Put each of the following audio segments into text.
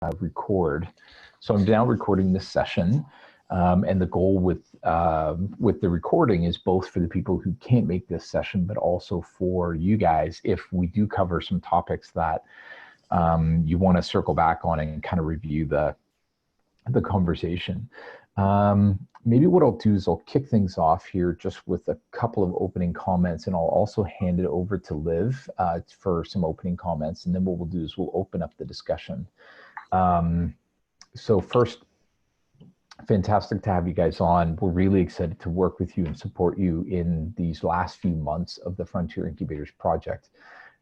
record. So I'm now recording this session. And the goal with the recording is both for the people who can't make this session, but also for you guys, if we do cover some topics that you want to circle back on and kind of review the conversation. Maybe what I'll do is I'll kick things off here just with a couple of opening comments, and I'll also hand it over to Liv for some opening comments. And then what we'll do is we'll open up the discussion. So first, fantastic to have you guys on. We're really excited to work with you and support you in these last few months of the Frontier Incubators project.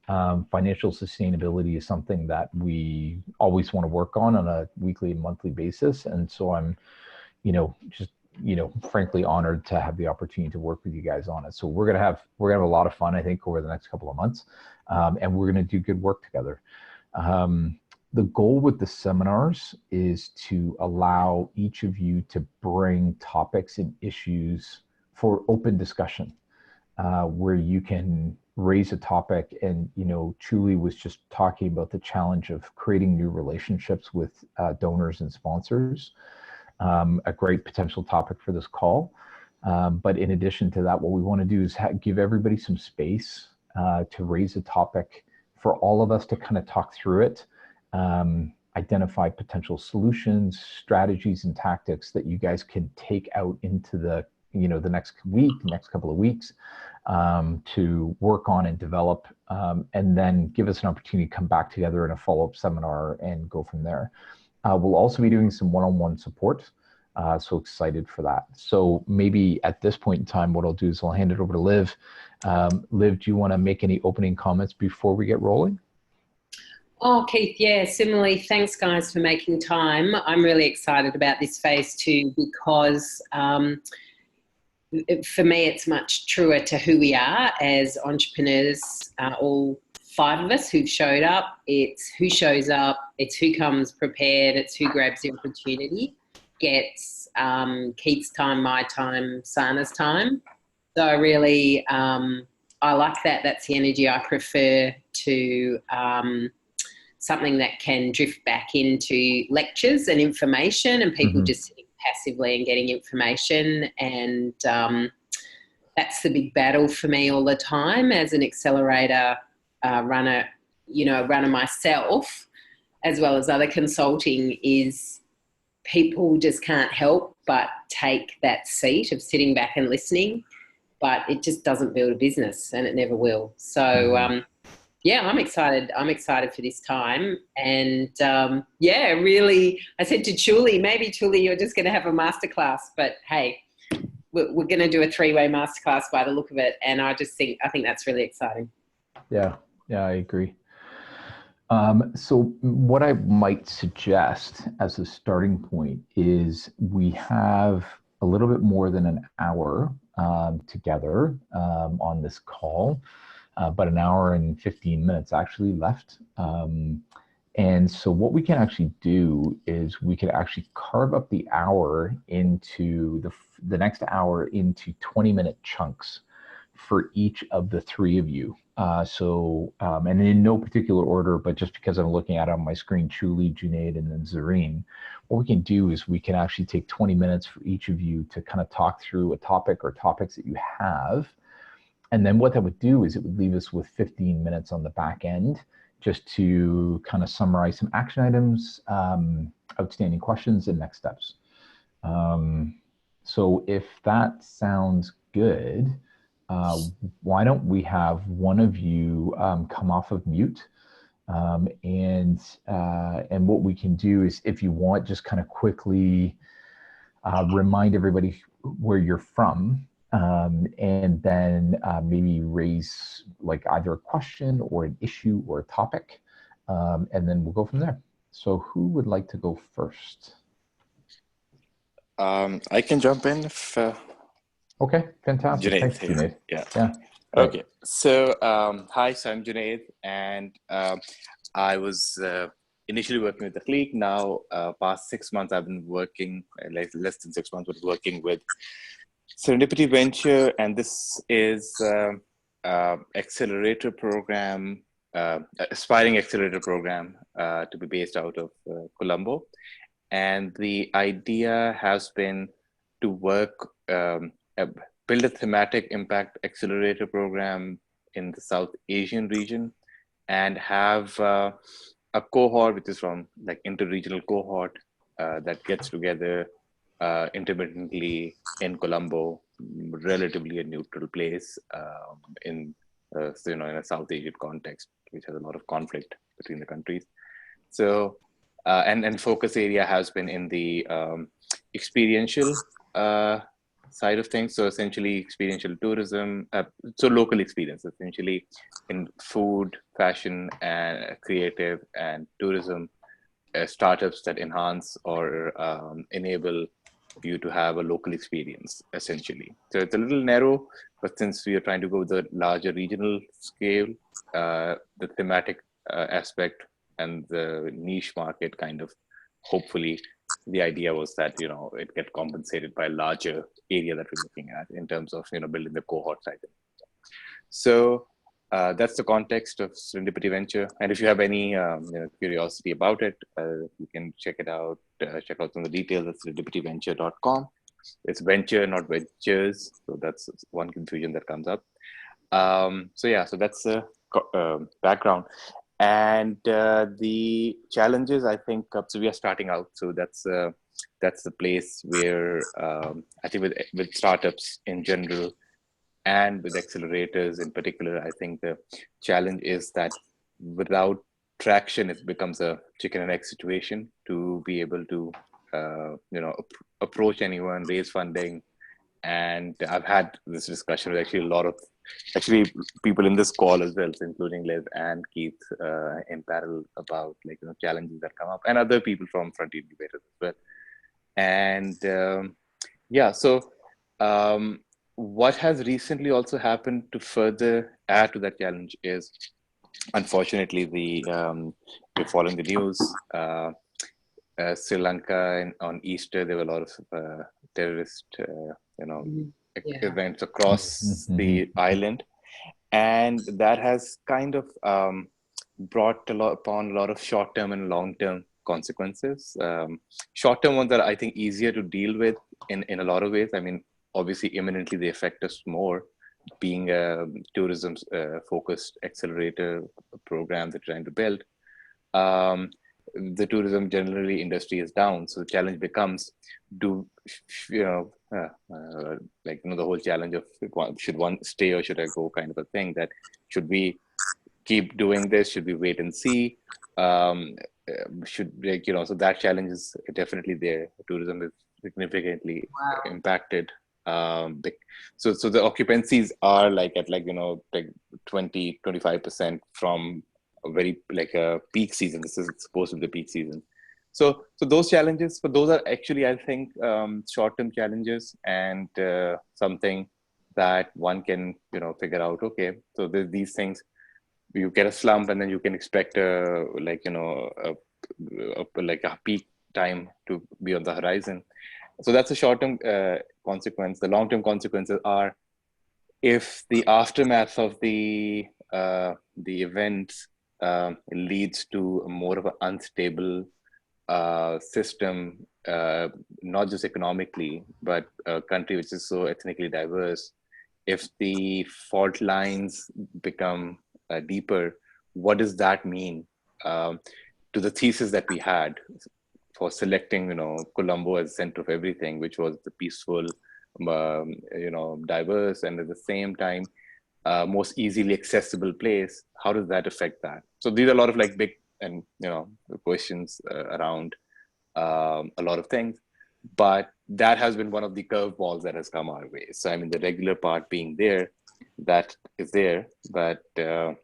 Financial sustainability is something that we always want to work on a weekly and monthly basis. And so I'm, frankly honored to have the opportunity to work with you guys on it. So we're gonna have a lot of fun, I think, over the next couple of months, and we're gonna do good work together. The goal with the seminars is to allow each of you to bring topics and issues for open discussion, where you can raise a topic. And, Julie was just talking about the challenge of creating new relationships with donors and sponsors, a great potential topic for this call. But in addition to that, what we want to do is give everybody some space to raise a topic for all of us to kind of talk through it. Identify potential solutions, strategies, and tactics that you guys can take out into the next week, next couple of weeks, to work on and develop, and then give us an opportunity to come back together in a follow-up seminar and go from there. We'll also be doing some one-on-one support, so excited for that. So maybe at this point in time, what I'll do is I'll hand it over to Liv. Liv, do you want to make any opening comments before we get rolling? Oh, Keith, yeah, similarly, thanks guys for making time. I'm really excited about this phase 2 because for me it's much truer to who we are as entrepreneurs, all 5 of us who've showed up. It's who shows up, it's who comes prepared, it's who grabs the opportunity, gets Keith's time, my time, Sana's time. So I really, I like that. That's the energy I prefer to something that can drift back into lectures and information and people just sitting passively and getting information. And that's the big battle for me all the time as an accelerator runner, runner myself, as well as other consulting, is people just can't help but take that seat of sitting back and listening, but it just doesn't build a business and it never will. So, yeah, I'm excited. I'm excited for this time. And really, I said to Julie, maybe Julie, you're just going to have a masterclass, but hey, we're going to do a 3-way masterclass by the look of it. And I think that's really exciting. Yeah, I agree. So what I might suggest as a starting point is we have a little bit more than an hour together on this call. About an hour and 15 minutes actually left. And so what we can actually do is we could actually carve up the hour into the next hour into 20-minute chunks for each of the 3 of you. And in no particular order, but just because I'm looking at it on my screen, Julie, Junaid, and then Zareen, what we can do is we can actually take 20 minutes for each of you to kind of talk through a topic or topics that you have. And then what that would do is it would leave us with 15 minutes on the back end just to kind of summarize some action items, outstanding questions, and next steps. So if that sounds good, why don't we have one of you come off of mute? And what we can do is, if you want, just kind of quickly remind everybody where you're from. And then maybe raise like either a question or an issue or a topic, and then we'll go from there. So who would like to go first? I can jump in if... Okay, fantastic. Junaid, thanks, Junaid. Yeah. Okay, so hi, so I'm Junaid, and I was initially working with the clique. Now, past 6 months, I've been working, like less than 6 months, but working with Serendipity Venture, and this is accelerator program aspiring accelerator program to be based out of Colombo. And the idea has been to work, build a thematic impact accelerator program in the South Asian region, and have a cohort, which is from like interregional cohort that gets together intermittently in Colombo, relatively a neutral place in in a South Asian context, which has a lot of conflict between the countries. So, and focus area has been in the experiential side of things. So essentially experiential tourism, so local experience, essentially in food, fashion, and creative and tourism, startups that enhance or enable you to have a local experience, essentially. So it's a little narrow, but since we are trying to go with a larger regional scale, the thematic aspect and the niche market kind of, hopefully, the idea was that, it get compensated by a larger area that we're looking at in terms of, building the cohort side. So that's the context of Serendipity Venture. And if you have any curiosity about it, you can check it out. Check out some of the details at serendipityventure.com. It's venture, not ventures. So that's one confusion that comes up. So that's the background. And the challenges, I think, so we are starting out. So that's the place where I think with startups in general, and with accelerators in particular, I think the challenge is that without traction, it becomes a chicken and egg situation to be able to, approach anyone, raise funding. And I've had this discussion with actually a lot of people in this call as well, including Liz and Keith in parallel about challenges that come up, and other people from Frontier Incubators as well. And what has recently also happened to further add to that challenge is, unfortunately, we're following the news. Sri Lanka on Easter, there were a lot of terrorist, events across the island, and that has kind of brought upon a lot of short-term and long-term consequences. Short-term ones are, I think, easier to deal with in a lot of ways. I mean, obviously, imminently they affect us more, being a tourism focused accelerator program that we're trying to build. The tourism generally industry is down, so the challenge becomes, the whole challenge of should one stay or should I go kind of a thing, that should we keep doing this, should we wait and see, so that challenge is definitely there. Tourism is significantly impacted. So the occupancies are at 20-25% from a very a peak season. This is supposed to be the peak season. So those challenges, but those are actually, I think, short-term challenges, and something that one can figure out. Okay, so these things, you get a slump, and then you can expect a peak time to be on the horizon. So that's a short-term consequence. The long-term consequences are, if the aftermath of the events leads to more of an unstable system, not just economically, but a country which is so ethnically diverse. If the fault lines become deeper, what does that mean to the thesis that we had for selecting, Colombo as the center of everything, which was the peaceful, diverse, and at the same time, most easily accessible place? How does that affect that? So these are a lot of big and questions around a lot of things, but that has been one of the curveballs that has come our way. So I mean, the regular part being there, that is there, but that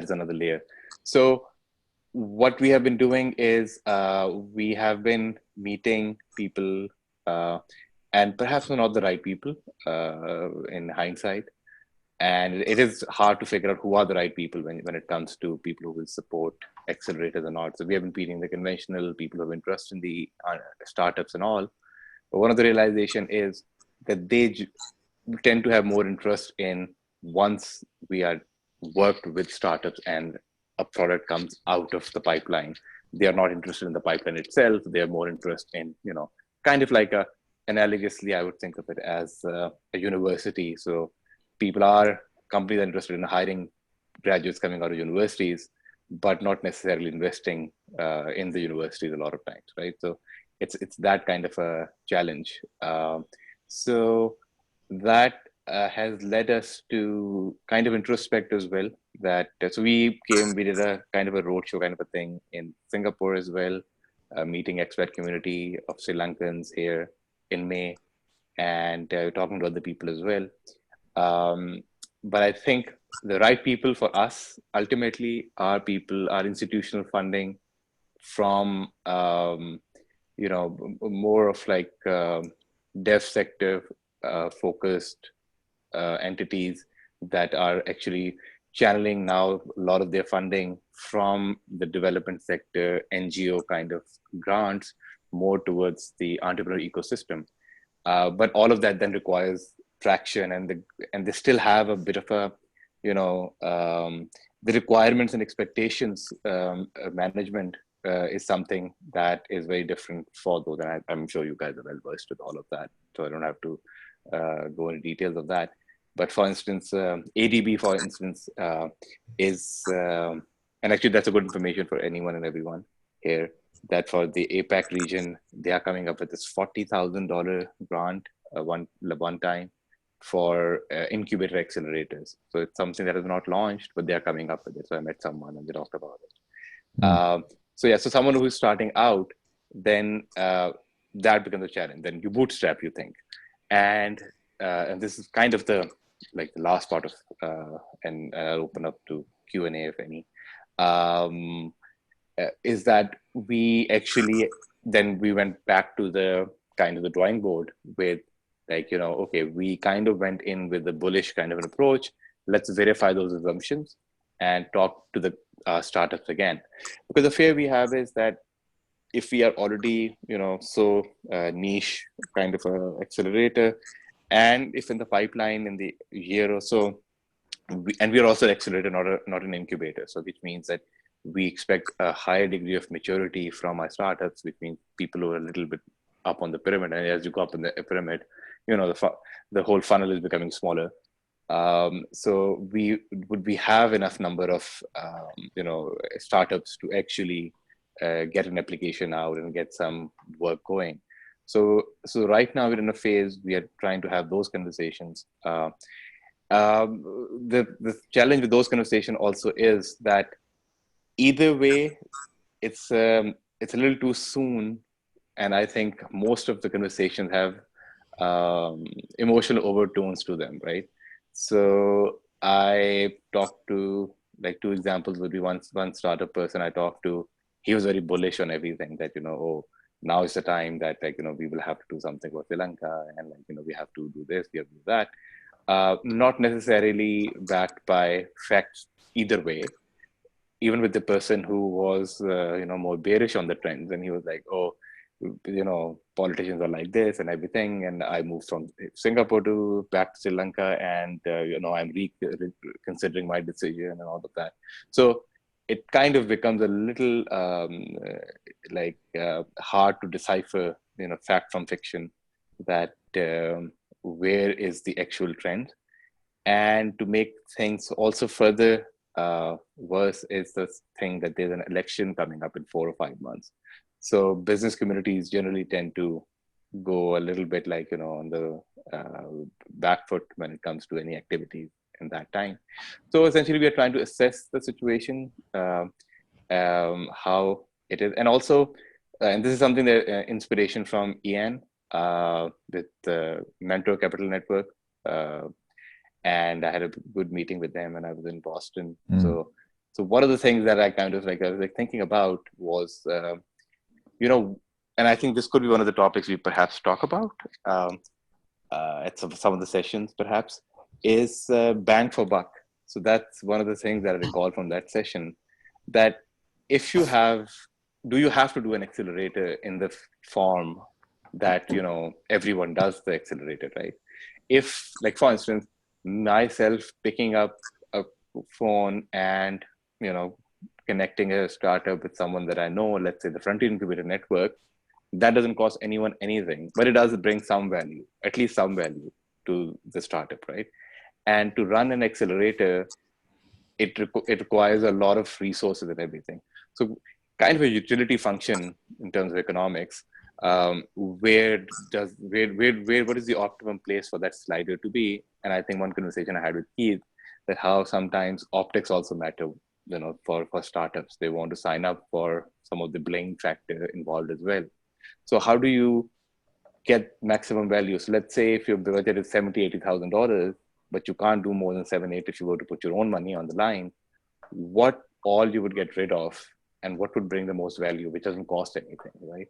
is another layer. So what we have been doing is we have been meeting people, and perhaps not the right people in hindsight. And it is hard to figure out who are the right people when it comes to people who will support accelerators or not. So we have been meeting the conventional people who have interest in the startups and all. But one of the realization is that they tend to have more interest in, once we are worked with startups and a product comes out of the pipeline. They are not interested in the pipeline itself. They are more interested in, kind of like analogously, I would think of it as a university. So companies are interested in hiring graduates coming out of universities, but not necessarily investing in the universities a lot of times, right? So it's that kind of a challenge. So that has led us to kind of introspect as well. So we did a kind of a roadshow kind of a thing in Singapore as well, meeting expat community of Sri Lankans here in May, and talking to other people as well. But I think the right people for us ultimately are institutional funding from more of like dev sector focused entities that are actually channeling now a lot of their funding from the development sector NGO kind of grants more towards the entrepreneur ecosystem. But all of that then requires traction, and they still have a bit of a the requirements and expectations management is something that is very different for those, and I'm sure you guys are well versed with all of that, so I don't have to go into details of that. But for instance, ADB, for instance, is and actually that's a good information for anyone and everyone here, that for the APAC region, they are coming up with this $40,000 grant one time for incubator accelerators. So it's something that is not launched, but they are coming up with it. So I met someone and they talked about it. So someone who's starting out, then that becomes a challenge. Then you bootstrap, you think, and this is kind of the last part of, and I'll open up to Q&A if any. Is that we actually then we went back to the kind of the drawing board with okay, we kind of went in with a bullish kind of an approach. Let's verify those assumptions and talk to the startups again, because the fear we have is that if we are already so niche kind of a accelerator, and if in the pipeline in the year or so, and we are also an accelerator, not an incubator, so which means that we expect a higher degree of maturity from our startups, which means people who are a little bit up on the pyramid. And as you go up in the pyramid, the whole funnel is becoming smaller. So would we have enough number of startups to actually get an application out and get some work going? So right now we're in a phase we are trying to have those conversations. The challenge with those conversations also is that either way, it's a little too soon, and I think most of the conversations have emotional overtones to them, right? So I talked to two examples would be one startup person I talked to. He was very bullish on everything, that now is the time that we will have to do something for Sri Lanka, and we have to do this, we have to do that. Not necessarily backed by facts either way. Even with the person who was more bearish on the trends, and he was like, politicians are like this and everything, and I moved from Singapore back to Sri Lanka, and I'm reconsidering my decision and all of that. So it kind of becomes a little hard to decipher fact from fiction, that where is the actual trend. And to make things also further worse is the thing that there's an election coming up in 4 or 5 months. So business communities generally tend to go a little bit on the back foot when it comes to any activity in that time. So essentially we are trying to assess the situation, how it is. And also, and this is something that inspiration from Ian with the Mentor Capital Network. And I had a good meeting with them, and I was in Boston. So one of the things that I kind of I was thinking about was, and I think this could be one of the topics we perhaps talk about at some of the sessions, perhaps, is bang for buck. So that's one of the things that I recall from that session, that if you do you have to do an accelerator in the form that, everyone does the accelerator, right? If, for instance, myself picking up a phone and, connecting a startup with someone that I know, let's say the Frontier Incubator network, that doesn't cost anyone anything, but it does bring some value, at least some value to the startup, right? And to run an accelerator, it requires a lot of resources and everything. So kind of a utility function in terms of economics. Where what is the optimum place for that slider to be? And I think one conversation I had with Keith, that how sometimes optics also matter, for startups. They want to sign up for some of the bling factor involved as well. So how do you get maximum value? So let's say if your budget is $70,000-$80,000, but you can't do more than 7-8 if you were to put your own money on the line, what all you would get rid of and what would bring the most value, which doesn't cost anything, right?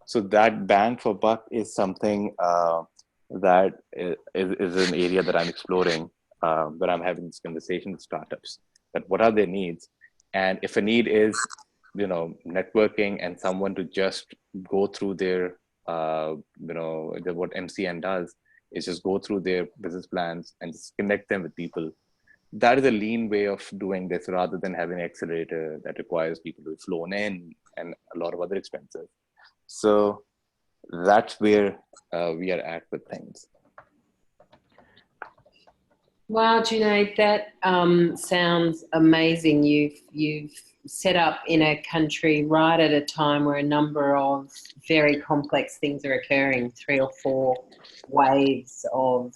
So that bang for buck is something that is an area that I'm exploring, where I'm having this conversation with startups. But what are their needs? And if a need is, networking and someone to just go through their, what MCN does is just go through their business plans and just connect them with people. That is a lean way of doing this rather than having an accelerator that requires people to be flown in and a lot of other expenses. So that's where we are at with things. Wow, Junaid, that sounds amazing. You've set up in a country right at a time where a number of very complex things are occurring, 3 or 4 waves of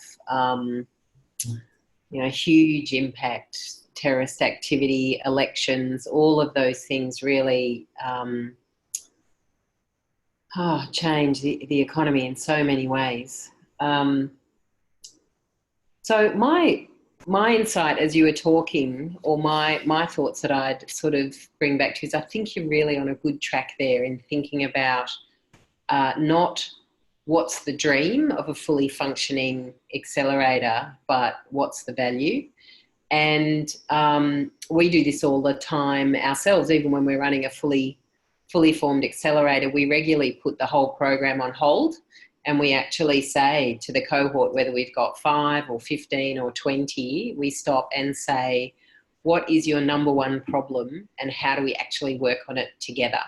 huge impact, terrorist activity, elections, all of those things really change the economy in so many ways. So my insight as you were talking, or my thoughts that I'd sort of bring back to is I think you're really on a good track there in thinking about not what's the dream of a fully functioning accelerator, but what's the value. And we do this all the time ourselves, even when we're running a fully formed accelerator, we regularly put the whole program on hold. And we actually say to the cohort, whether we've got 5 or 15 or 20, we stop and say, what is your number one problem and how do we actually work on it together?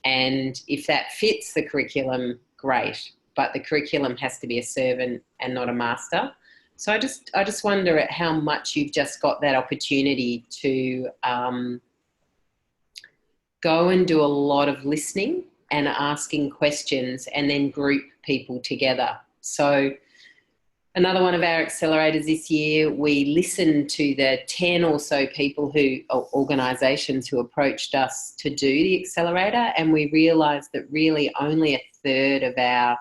And if that fits the curriculum, great. But the curriculum has to be a servant and not a master. So I just wonder at how much you've just got that opportunity to go and do a lot of listening and asking questions and then group people together. So another one of our accelerators this year, we listened to the 10 or so people organisations who approached us to do the accelerator, and we realised that really only a third of our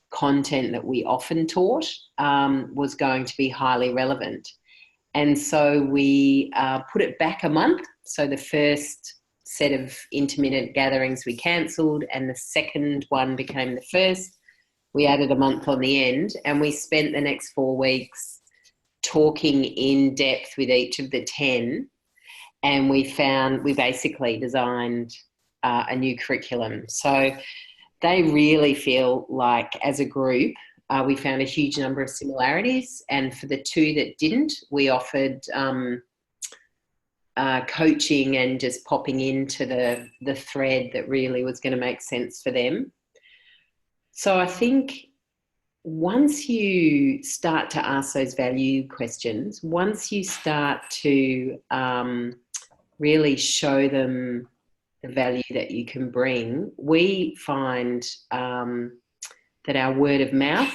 content that we often taught was going to be highly relevant. And so we put it back a month. So the first set of intermittent gatherings we cancelled, and the second one became the first. We added a month on the end, and we spent the next 4 weeks talking in depth with each of the 10, and we basically designed a new curriculum. So they really feel like, as a group, we found a huge number of similarities, and for the 2 that didn't, we offered coaching and just popping into the thread that really was going to make sense for them. So I think once you start to ask those value questions, once you start to really show them the value that you can bring, we find that our word of mouth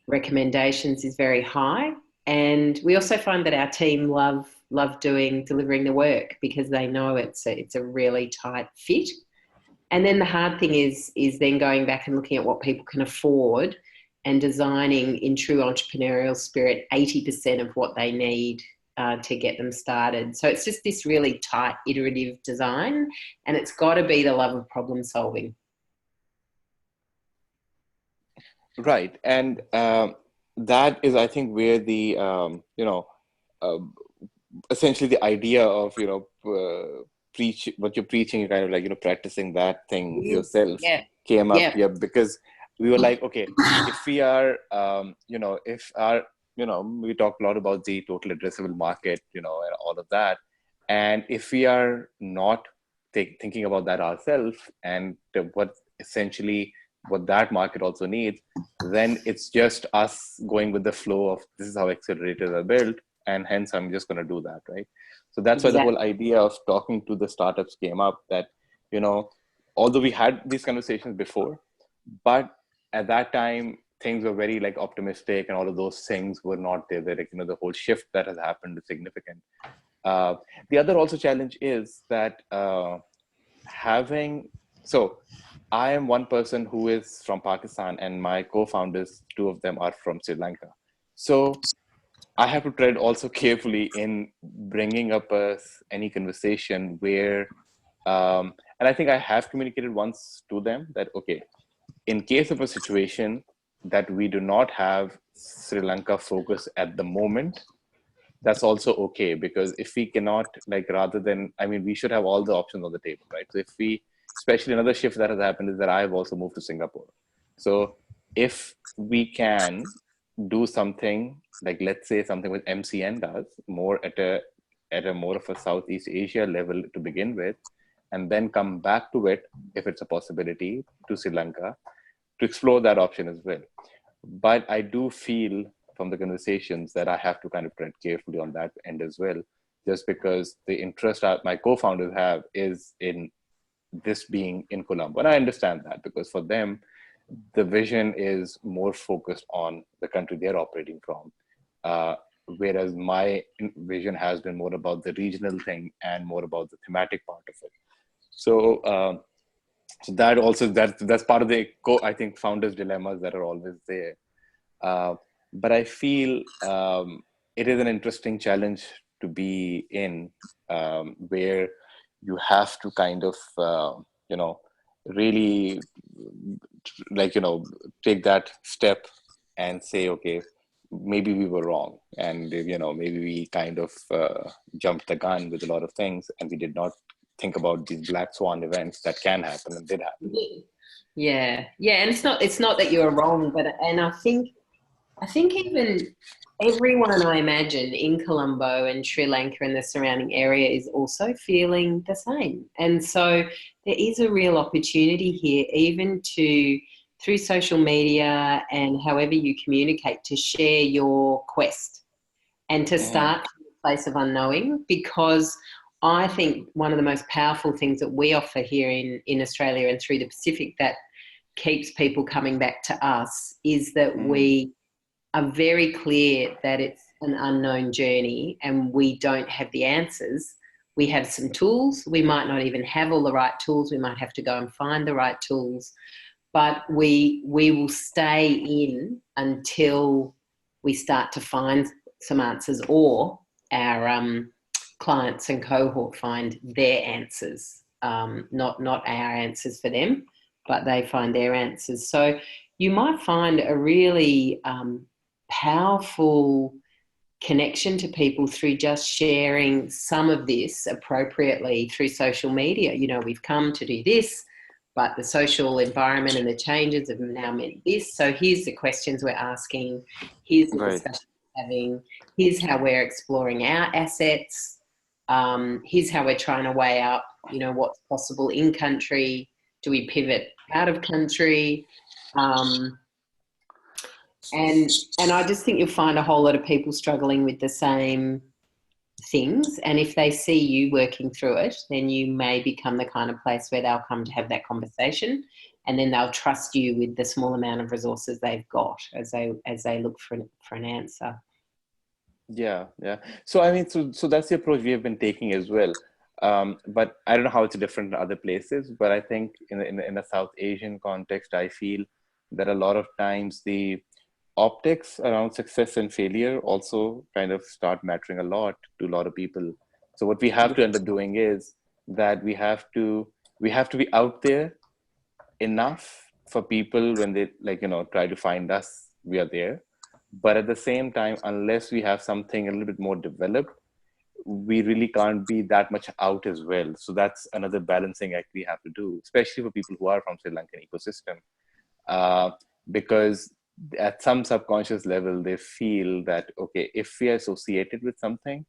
recommendations is very high. And we also find that our team love delivering the work because they know it's a really tight fit. And then the hard thing is then going back and looking at what people can afford and designing in true entrepreneurial spirit 80% of what they need to get them started. So it's just this really tight iterative design, and it's got to be the love of problem solving. Right. And that is, I think, where the, essentially the idea of, preach what you're preaching, kind of like, practicing that thing yourself came up. Yeah. Because we were like, okay, if we are, if our we talk a lot about the total addressable market, and all of that. And if we are not thinking about that ourselves, and what that market also needs, then it's just us going with the flow of this is how accelerators are built, and hence I'm just going to do that, right? So that's why the whole idea of talking to the startups came up, that, although we had these conversations before, but at that time things were very like optimistic, and all of those things were not there. Like, the whole shift that has happened is significant. The other also challenge is that so I am one person who is from Pakistan, and my co-founders, two of them are from Sri Lanka. So I have to tread also carefully in bringing up any conversation where, and I think I have communicated once to them that, okay, in case of a situation that we do not have Sri Lanka focus at the moment, that's also okay. Because if we cannot, like, we should have all the options on the table, right? So especially another shift that has happened is that I have also moved to Singapore. So if we can do something, like, let's say something with MCN does, more at a more of a Southeast Asia level to begin with, and then come back to it, if it's a possibility, to Sri Lanka, to explore that option as well. But I do feel from the conversations that I have to kind of tread carefully on that end as well, just because the interest that my co-founders have is in this being in Colombo. And I understand that, because for them, the vision is more focused on the country they're operating from. Whereas my vision has been more about the regional thing and more about the thematic part of it. So, so that also, that's part of the I think founders' dilemmas that are always there. But I feel it is an interesting challenge to be in, where you have to kind of really, like, take that step and say, okay, maybe we were wrong, and maybe we kind of jumped the gun with a lot of things, and we did not think about these black swan events that can happen and did happen. Yeah, and it's not that you're wrong, but I think even everyone, I imagine, in Colombo and Sri Lanka and the surrounding area is also feeling the same. And so there is a real opportunity here, even through social media and however you communicate, to share your quest and to start from a place of unknowing. Because I think one of the most powerful things that we offer here in Australia and through the Pacific that keeps people coming back to us is that we are very clear that it's an unknown journey and we don't have the answers. We have some tools. We might not even have all the right tools. We might have to go and find the right tools. But we will stay in until we start to find some answers, or our clients and cohort find their answers, not our answers for them, but they find their answers. So you might find a really powerful connection to people through just sharing some of this appropriately through social media. We've come to do this, but the social environment and the changes have now meant this. So here's the questions we're asking. Here's the discussion we're having. Here's how we're exploring our assets. Here's how we're trying to weigh up, what's possible in country. Do we pivot out of country? And I just think you'll find a whole lot of people struggling with the same things. And if they see you working through it, then you may become the kind of place where they'll come to have that conversation, and then they'll trust you with the small amount of resources they've got as they look for an answer. Yeah. So so that's the approach we have been taking as well. But I don't know how it's different in other places. But I think in a South Asian context, I feel that a lot of times the optics around success and failure also kind of start mattering a lot to a lot of people. So what we have to end up doing is that we have to be out there enough for people when they try to find us, we are there. But at the same time, unless we have something a little bit more developed, we really can't be that much out as well. So that's another balancing act we have to do, especially for people who are from Sri Lankan ecosystem, because at some subconscious level, they feel that, okay, if we are associated with something,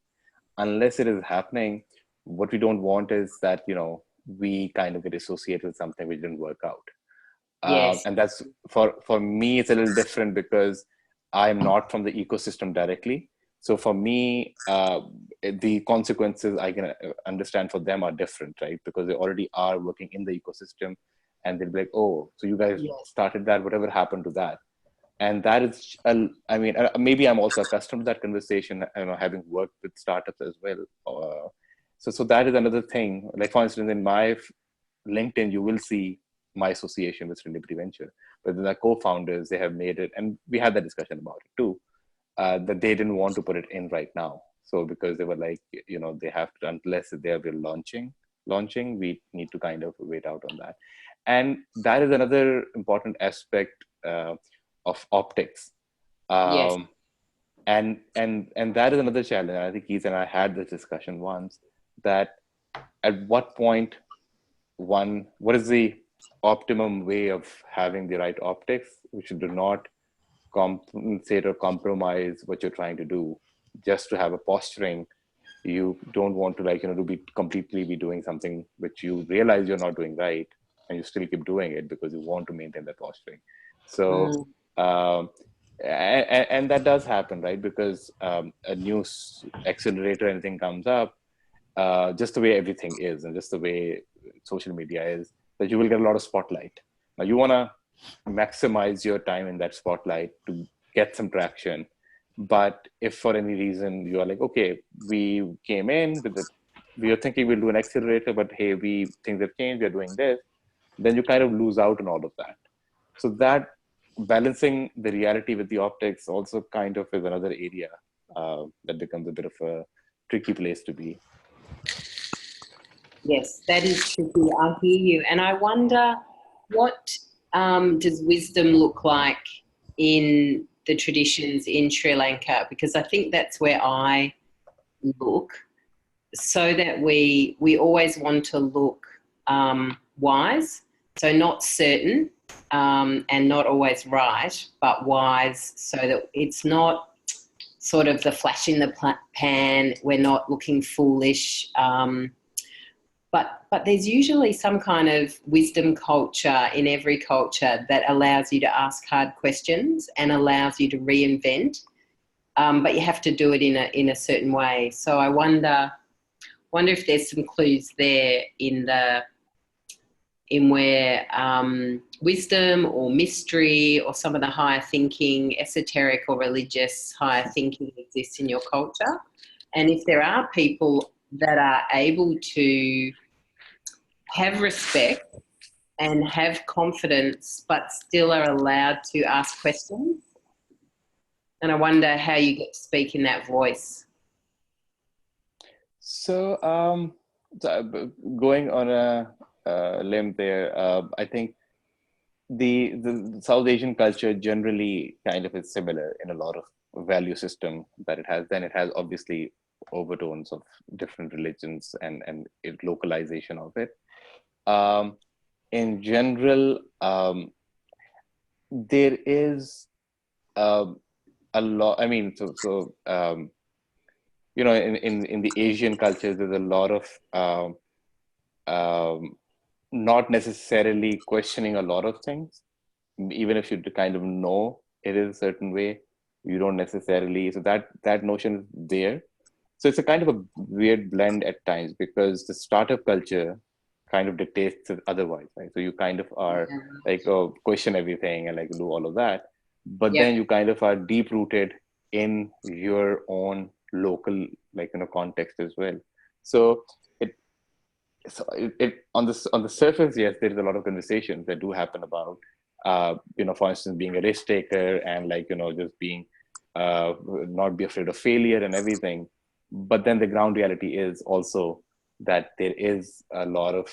unless it is happening, what we don't want is that, we kind of get associated with something which didn't work out. Yes. And that's for me, it's a little different because I'm not from the ecosystem directly. So for me, the consequences I can understand for them are different, right? Because they already are working in the ecosystem, and they'll be like, "Oh, so you guys Yes. started that? Whatever happened to that?" And that is, I mean, maybe I'm also accustomed to that conversation, having worked with startups as well. So that is another thing. Like, for instance, in my LinkedIn, you will see my association with Liberty Venture. But the co-founders, they have made it, and we had that discussion about it too, that they didn't want to put it in right now. So because they were like, they have to, unless they are launching, we need to kind of wait out on that. And that is another important aspect of optics. Yes. And that is another challenge. I think Keith and I had this discussion once, that at what point what is the optimum way of having the right optics, which do not compensate or compromise what you're trying to do just to have a posturing. You don't want to to be completely be doing something which you realize you're not doing right, and you still keep doing it because you want to maintain that posturing. So and that does happen, right? Because a new accelerator, anything comes up, just the way everything is and just the way social media is, that you will get a lot of spotlight. Now you want to maximize your time in that spotlight to get some traction. But if for any reason you are like, okay, we came in with we are thinking we'll do an accelerator, but hey, things have changed, we're doing this, then you kind of lose out on all of that. So that balancing the reality with the optics also kind of is another area that becomes a bit of a tricky place to be. Yes, that is tricky. I hear you. And I wonder, what does wisdom look like in the traditions in Sri Lanka? Because I think that's where I look, so that we always want to look wise, so not certain and not always right, but wise, so that it's not sort of the flash in the pan. We're not looking foolish. But there's usually some kind of wisdom culture in every culture that allows you to ask hard questions and allows you to reinvent. But you have to do it in a certain way. So I wonder if there's some clues there in where wisdom or mystery or some of the higher thinking, esoteric or religious higher thinking exists in your culture. And if there are people that are able to have respect and have confidence, but still are allowed to ask questions. And I wonder how you get to speak in that voice. So, going on a limb there, I think the South Asian culture generally kind of is similar in a lot of value system that it has. Then it has obviously overtones of different religions and localization of it. In general, there is a lot. I mean, in the Asian cultures, there's a lot of not necessarily questioning a lot of things, even if you kind of know it is a certain way, you don't necessarily. So that notion is there. So it's a kind of a weird blend at times, because the startup culture kind of dictates it otherwise, right? So you kind of are like, oh, question everything and like do all of that, but then you kind of are deep rooted in your own local context as well. So it on the surface, yes, there is a lot of conversations that do happen about for instance, being a risk taker and just being not be afraid of failure and everything. But then the ground reality is also that there is a lot of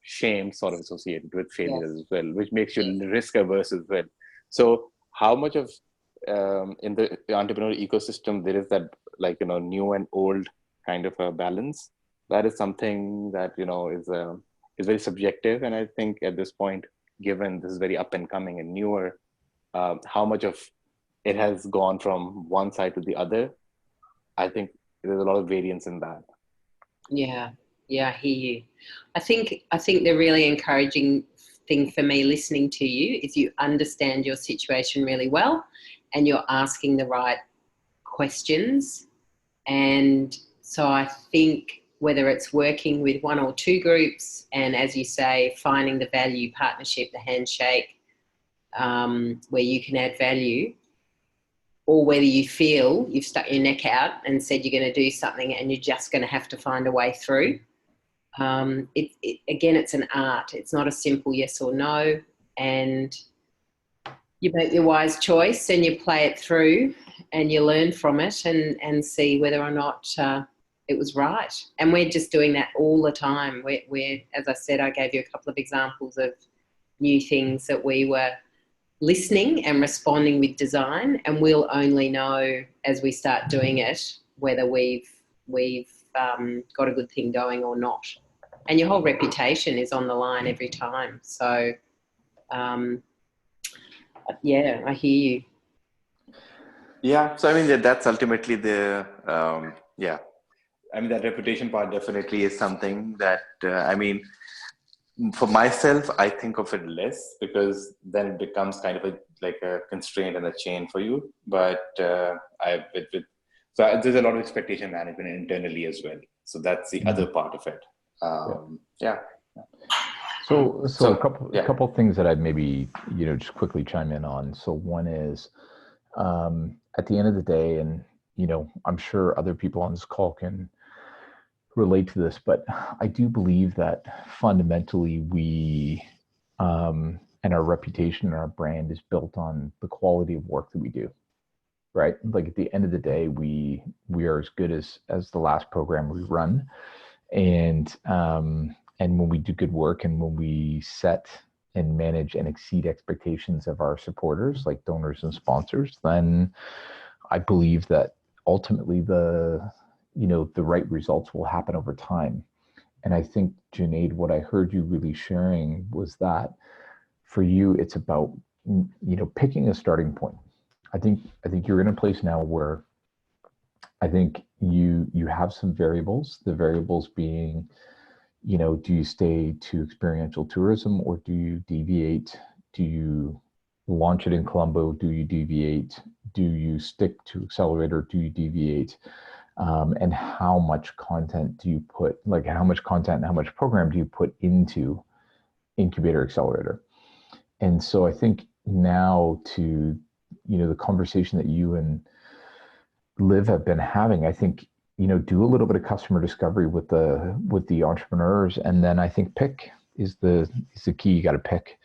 shame sort of associated with failure as well, which makes you risk averse as well. So how much of in the entrepreneurial ecosystem there is that new and old kind of a balance? That is something that is very subjective. And I think at this point, given this is very up and coming and newer, how much of it has gone from one side to the other. I think there's a lot of variance in that. Yeah, I hear you. I think the really encouraging thing for me listening to you is you understand your situation really well, and you're asking the right questions. And so I think whether it's working with one or two groups, and as you say, finding the value partnership, the handshake, where you can add value, or whether you feel you've stuck your neck out and said you're going to do something and you're just going to have to find a way through. Again, it's an art. It's not a simple yes or no. And you make your wise choice and you play it through and you learn from it and see whether or not it was right. And we're just doing that all the time. We're, as I said, I gave you a couple of examples of new things that we were listening and responding with design, and we'll only know as we start doing it whether we've got a good thing going or not. And your whole reputation is on the line every time. So, yeah, I hear you. Yeah. So, I mean, that's ultimately the, yeah. I mean, that reputation part definitely is something that, I mean, for myself, I think of it less, because then it becomes kind of like a constraint and a chain for you. But so there's a lot of expectation management internally as well. So that's the other part of it. Yeah. So a couple things that I'd maybe, just quickly chime in on. So one is, at the end of the day, and, I'm sure other people on this call can relate to this, but I do believe that fundamentally we, and our reputation and our brand is built on the quality of work that we do, right? Like at the end of the day, we are as good as the last program we run. And when we do good work and when we set and manage and exceed expectations of our supporters, like donors and sponsors, then I believe that ultimately the right results will happen over time. And I think, Junaid, what I heard you really sharing was that for you, it's about, picking a starting point. I think you're in a place now where I think you have some variables, the variables being, do you stay to experiential tourism or do you deviate? Do you launch it in Colombo? Do you deviate? Do you stick to Accelerator? Do you deviate? And how much content do you put, like how much content and how much program do you put into Incubator Accelerator? And so I think now to, the conversation that you and Liv have been having, I think, do a little bit of customer discovery with the entrepreneurs. And then I think pick is the key. You got to pick.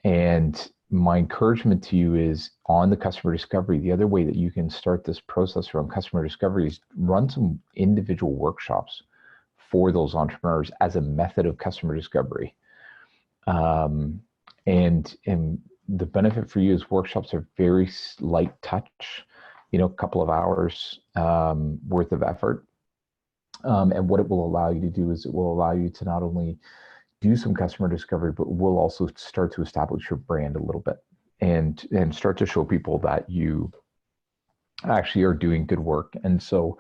And my encouragement to you is on the customer discovery. The other way that you can start this process around customer discovery is run some individual workshops for those entrepreneurs as a method of customer discovery. And the benefit for you is workshops are very light touch, a couple of hours worth of effort. And what it will allow you to do is it will allow you to not only do some customer discovery, but we'll also start to establish your brand a little bit and start to show people that you actually are doing good work. And so,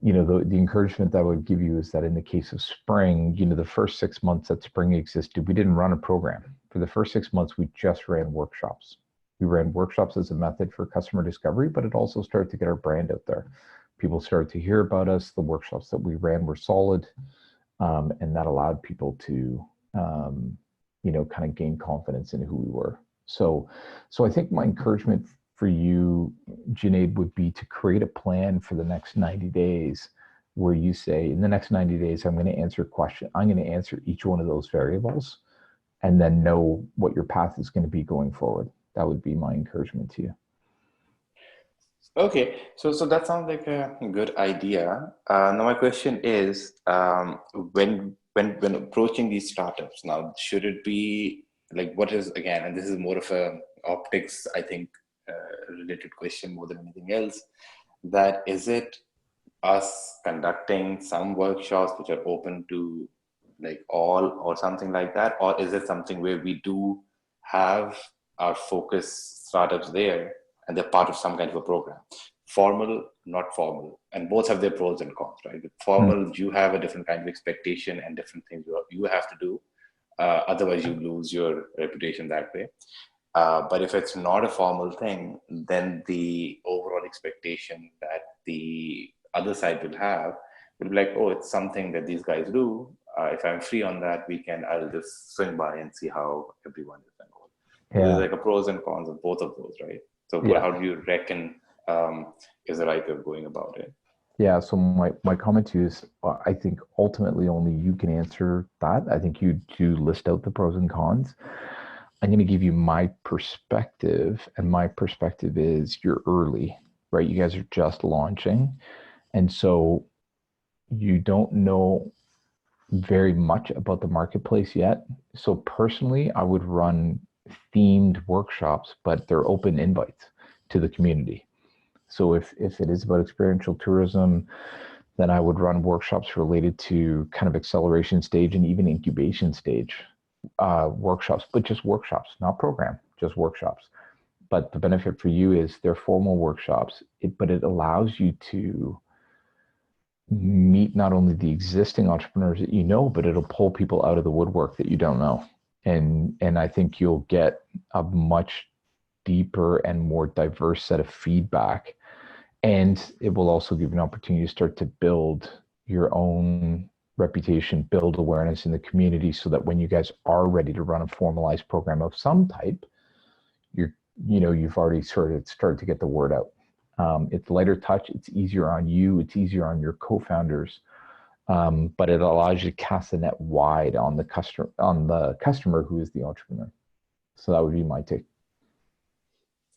the encouragement that I would give you is that in the case of Spring, the first 6 months that Spring existed, we didn't run a program. For the first 6 months, we just ran workshops. We ran workshops as a method for customer discovery, but it also started to get our brand out there. People started to hear about us. The workshops that we ran were solid. And that allowed people to, kind of gain confidence in who we were. So I think my encouragement for you, Junaid, would be to create a plan for the next 90 days where you say, in the next 90 days, I'm going to answer a question. I'm going to answer each one of those variables and then know what your path is going to be going forward. That would be my encouragement to you. Okay, so that sounds like a good idea. Now my question is, when approaching these startups, now should it be like, what is, again, and this is more of a optics, I think, related question more than anything else, that is it us conducting some workshops which are open to like all or something like that, or is it something where we do have are focused startups there, and they're part of some kind of a program. Formal, not formal, and both have their pros and cons, right? With formal, you have a different kind of expectation and different things you have to do. Otherwise, you lose your reputation that way. But if it's not a formal thing, then the overall expectation that the other side will have will be like, oh, it's something that these guys do. If I'm free on that weekend, I'll just swing by and see how everyone is involved. So there's like a pros and cons of both of those, right? So how do you reckon is the right way of going about it? Yeah, so my comment to you is, I think ultimately only you can answer that. I think you do list out the pros and cons. I'm going to give you my perspective, and my perspective is you're early, right? You guys are just launching, and so you don't know very much about the marketplace yet. So personally, I would run themed workshops, but they're open invites to the community. So if it is about experiential tourism, then I would run workshops related to kind of acceleration stage and even incubation stage workshops, but just workshops, not program, just workshops. But the benefit for you is they're formal workshops, but it allows you to meet not only the existing entrepreneurs that you know, but it'll pull people out of the woodwork that you don't know. And I think you'll get a much deeper and more diverse set of feedback. And it will also give you an opportunity to start to build your own reputation, build awareness in the community, so that when you guys are ready to run a formalized program of some type, you've already sort of started to get the word out. It's lighter touch. It's easier on you. It's easier on your co-founders, but it allows you to cast the net wide on the customer who is the entrepreneur. So that would be my take.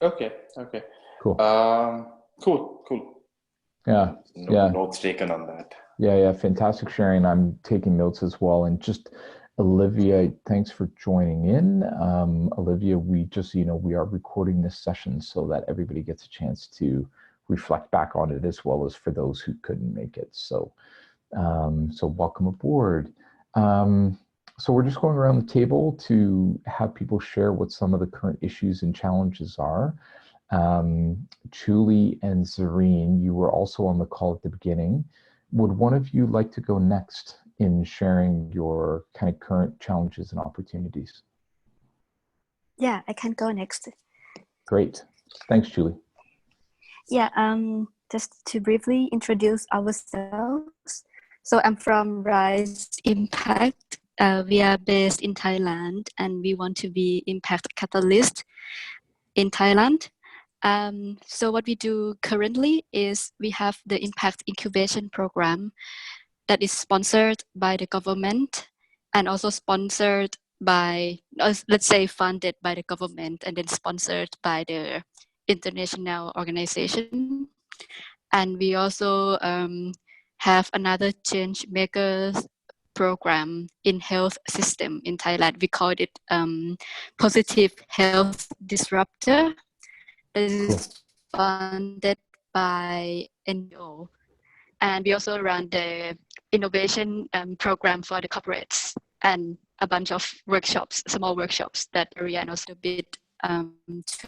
Okay. Cool. Cool. Yeah. Notes taken on that. Yeah. Fantastic sharing. I'm taking notes as well. And just Olivia, thanks for joining in. Olivia, we just, we are recording this session so that everybody gets a chance to reflect back on it, as well as for those who couldn't make it. So welcome aboard. So we're just going around the table to have people share what some of the current issues and challenges are. Julie and Zareen, you were also on the call at the beginning. Would one of you like to go next in sharing your kind of current challenges and opportunities? Yeah, I can go next. Great. Thanks, Julie. Yeah, just to briefly introduce ourselves. So I'm from Rise Impact. We are based in Thailand, and we want to be impact catalyst in Thailand. So what we do currently is we have the Impact Incubation Program that is sponsored by the government, and also sponsored by, let's say, funded by the government, and then sponsored by the international organization. And we also have another change makers program in health system in Thailand. We call it Positive Health Disruptor. That is funded by NGO. And we also run the innovation program for the corporates, and a bunch of workshops, small workshops that Ariane also bid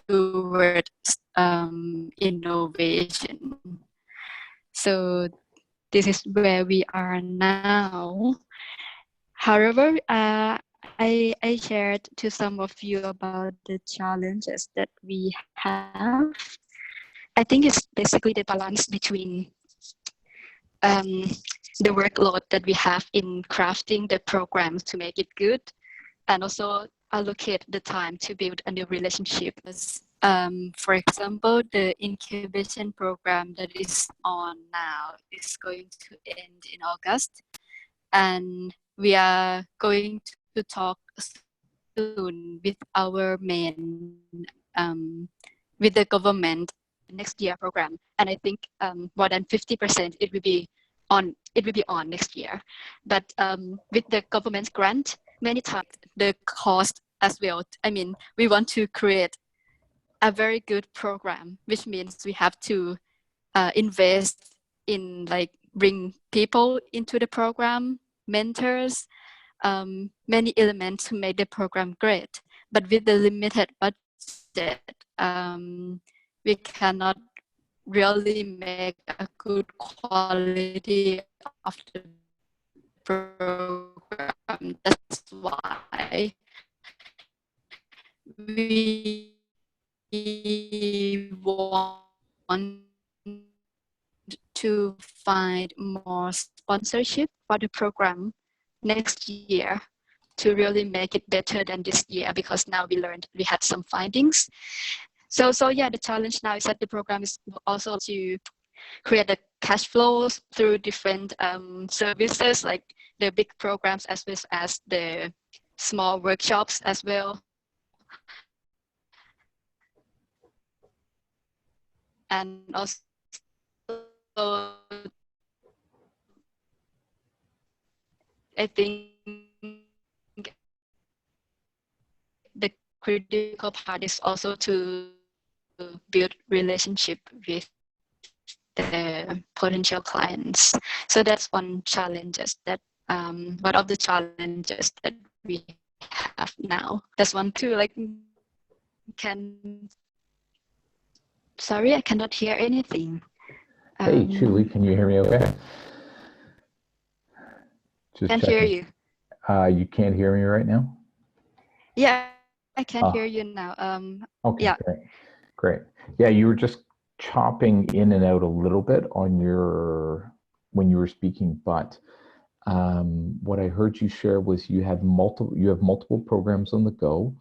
towards innovation. So this is where we are now. However, I shared to some of you about the challenges that we have. I think it's basically the balance between the workload that we have in crafting the programs to make it good, and also allocate the time to build a new relationship. For example, the incubation program that is on now is going to end in August, and we are going to talk soon with our main, with the government next year program, and I think more than 50% it will be on next year. But with the government's grant, many times the cost as well. I mean, we want to create a very good program, which means we have to invest in, like, bring people into the program, mentors, many elements to make the program great. But with the limited budget, said, we cannot really make a good quality of the program. That's why we want to find more sponsorship for the program next year to really make it better than this year, because now we had some findings. So yeah, the challenge now is that the program is also to create the cash flows through different services, like the big programs as well as the small workshops as well. And also I think the critical part is also to build relationship with the potential clients. So that's one challenges that one of the challenges that we have now. That's one too. Like, sorry, I cannot hear anything. Hey, Julie, can you hear me okay? Just can checking. hear you. You can't hear me right now? Yeah, I can hear you now. Okay, yeah. Great. Yeah, you were just chopping in and out a little bit on when you were speaking, but what I heard you share was you have multiple programs on the go.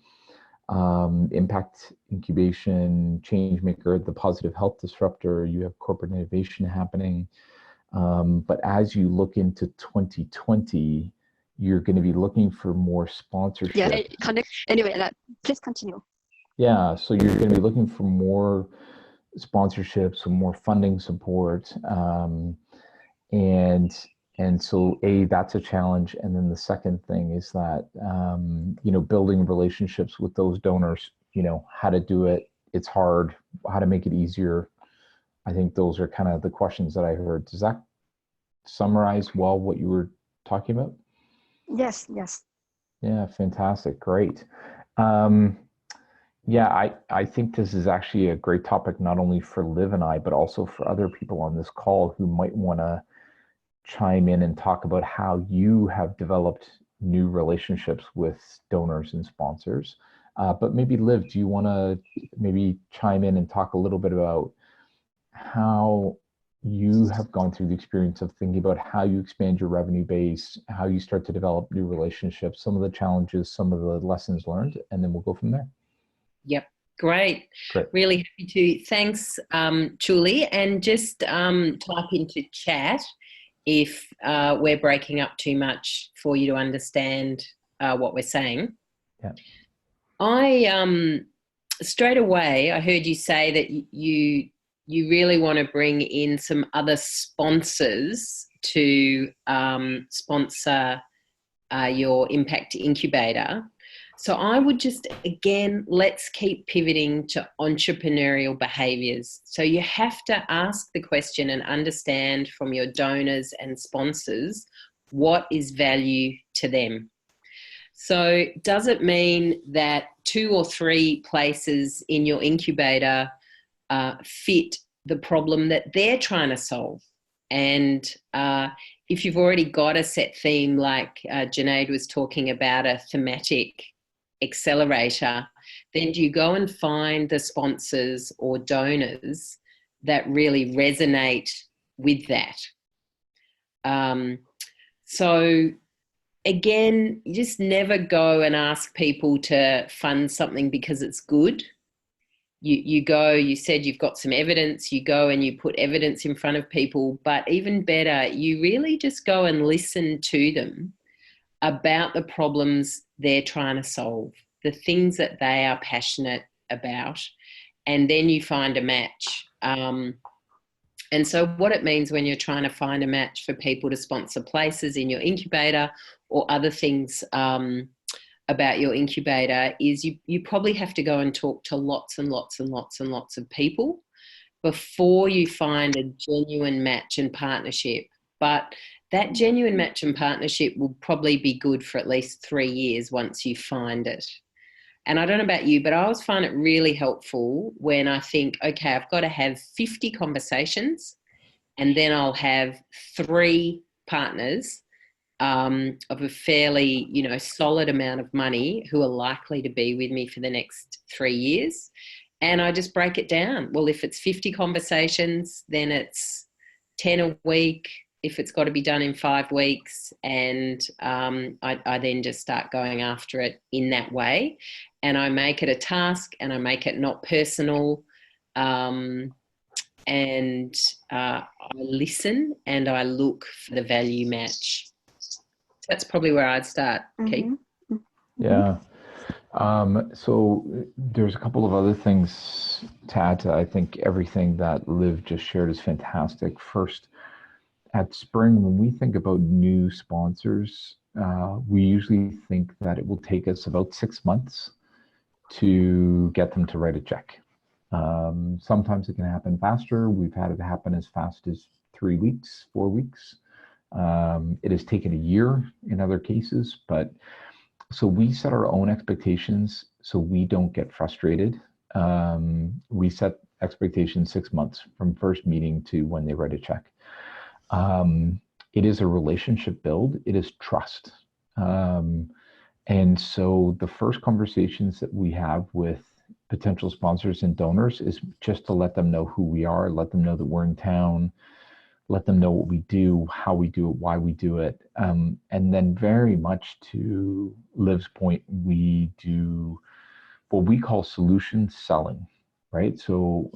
Impact incubation, change maker, the positive health disruptor, you have corporate innovation happening. But as you look into 2020, you're going to be looking for more sponsorship. Yeah, anyway, please continue. Yeah, so you're going to be looking for more sponsorships, some more funding support. And so that's a challenge. And then the second thing is that, building relationships with those donors, how to do it. It's hard, how to make it easier. I think those are kind of the questions that I heard. Does that summarize well what you were talking about? Yes. Yeah, fantastic. Great. Yeah, I think this is actually a great topic, not only for Liv and I, but also for other people on this call who might want to chime in and talk about how you have developed new relationships with donors and sponsors. But maybe Liv, do you want to maybe chime in and talk a little bit about how you have gone through the experience of thinking about how you expand your revenue base, how you start to develop new relationships, some of the challenges, some of the lessons learned, and then we'll go from there. Yep. Great. Really happy to. Thanks, Julie. And just type into chat if we're breaking up too much for you to understand what we're saying. Yeah. I straight away, I heard you say that you really want to bring in some other sponsors to sponsor your Impact Incubator. So I would just, again, let's keep pivoting to entrepreneurial behaviours. So you have to ask the question and understand from your donors and sponsors what is value to them. So does it mean that 2 or 3 places in your incubator fit the problem that they're trying to solve? And if you've already got a set theme, like Junaid was talking about, a thematic accelerator, then do you go and find the sponsors or donors that really resonate with that? So again, you just never go and ask people to fund something because it's good. You go, you said you've got some evidence, you go and you put evidence in front of people, but even better, you really just go and listen to them about the problems they're trying to solve, the things that they are passionate about, and then you find a match. And so what it means when you're trying to find a match for people to sponsor places in your incubator or other things about your incubator is you probably have to go and talk to lots and lots and lots and lots of people before you find a genuine match and partnership. But that genuine match and partnership will probably be good for at least 3 years once you find it. And I don't know about you, but I always find it really helpful when I think, okay, I've got to have 50 conversations, and then I'll have 3 partners of a fairly, solid amount of money who are likely to be with me for the next 3 years. And I just break it down. Well, if it's 50 conversations, then it's 10 a week. If it's got to be done in 5 weeks, and I then just start going after it in that way, and I make it a task, and I make it not personal, and I listen and I look for the value match. That's probably where I'd start, Keith. Yeah. So there's a couple of other things to add to. I think everything that Liv just shared is fantastic. First, at Spring, when we think about new sponsors, we usually think that it will take us about 6 months to get them to write a check. Sometimes it can happen faster. We've had it happen as fast as 3 weeks, 4 weeks. It has taken a year in other cases, but so we set our own expectations so we don't get frustrated. We set expectations 6 months from first meeting to when they write a check. It is a relationship build. It is trust. And so the first conversations that we have with potential sponsors and donors is just to let them know who we are, let them know that we're in town, let them know what we do, how we do it, why we do it. And then very much to Liv's point, we do what we call solution selling, right? So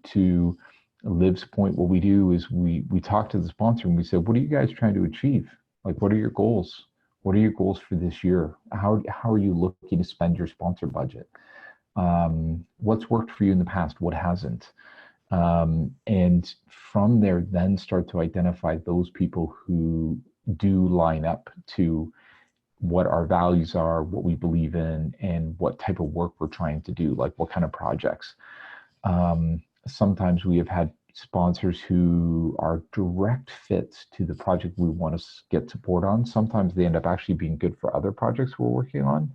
to Liv's point, what we do is we talk to the sponsor and we say, what are you guys trying to achieve? Like, what are your goals? What are your goals for this year? How are you looking to spend your sponsor budget? What's worked for you in the past? What hasn't? And from there, then start to identify those people who do line up to what our values are, what we believe in, and what type of work we're trying to do, like what kind of projects. Sometimes we have had sponsors who are direct fits to the project we want to get support on. Sometimes they end up actually being good for other projects we're working on.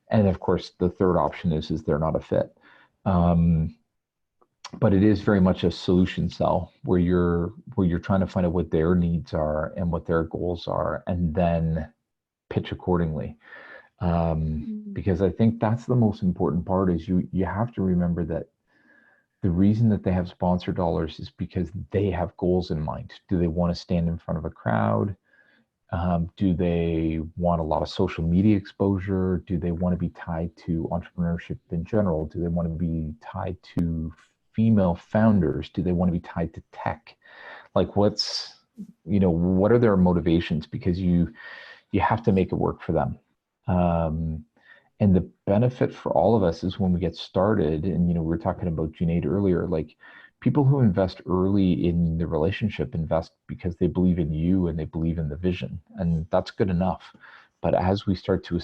And of course, the third option is they're not a fit. But it is very much a solution sell where you're trying to find out what their needs are and what their goals are, and then pitch accordingly. Because I think that's the most important part is you have to remember that the reason that they have sponsor dollars is because they have goals in mind. Do they want to stand in front of a crowd? Do they want a lot of social media exposure? Do they want to be tied to entrepreneurship in general? Do they want to be tied to female founders? Do they want to be tied to tech? Like what are their motivations? Because you have to make it work for them. And the benefit for all of us is when we get started, and we were talking about Junaid earlier, like people who invest early in the relationship invest because they believe in you and they believe in the vision, and that's good enough. But as we start to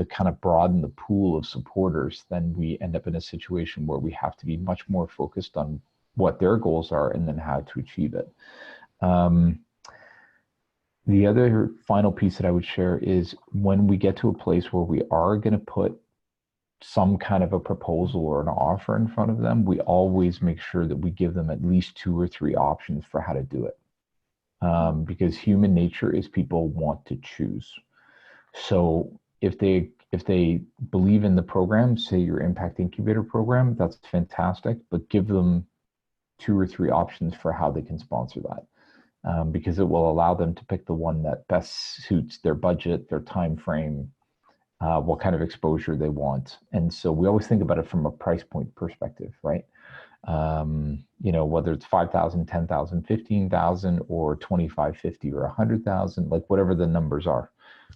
kind of broaden the pool of supporters, then we end up in a situation where we have to be much more focused on what their goals are and then how to achieve it. The other final piece that I would share is when we get to a place where we are going to put some kind of a proposal or an offer in front of them, we always make sure that we give them at least 2 or 3 options for how to do it. Because human nature is people want to choose. So if they believe in the program, say your Impact Incubator program, that's fantastic, but give them 2 or 3 options for how they can sponsor that. Because it will allow them to pick the one that best suits their budget, their time frame, what kind of exposure they want. And so we always think about it from a price point perspective, right? Whether it's 5,000, 10,000, 15,000, or 25, 50, or 100,000, like whatever the numbers are,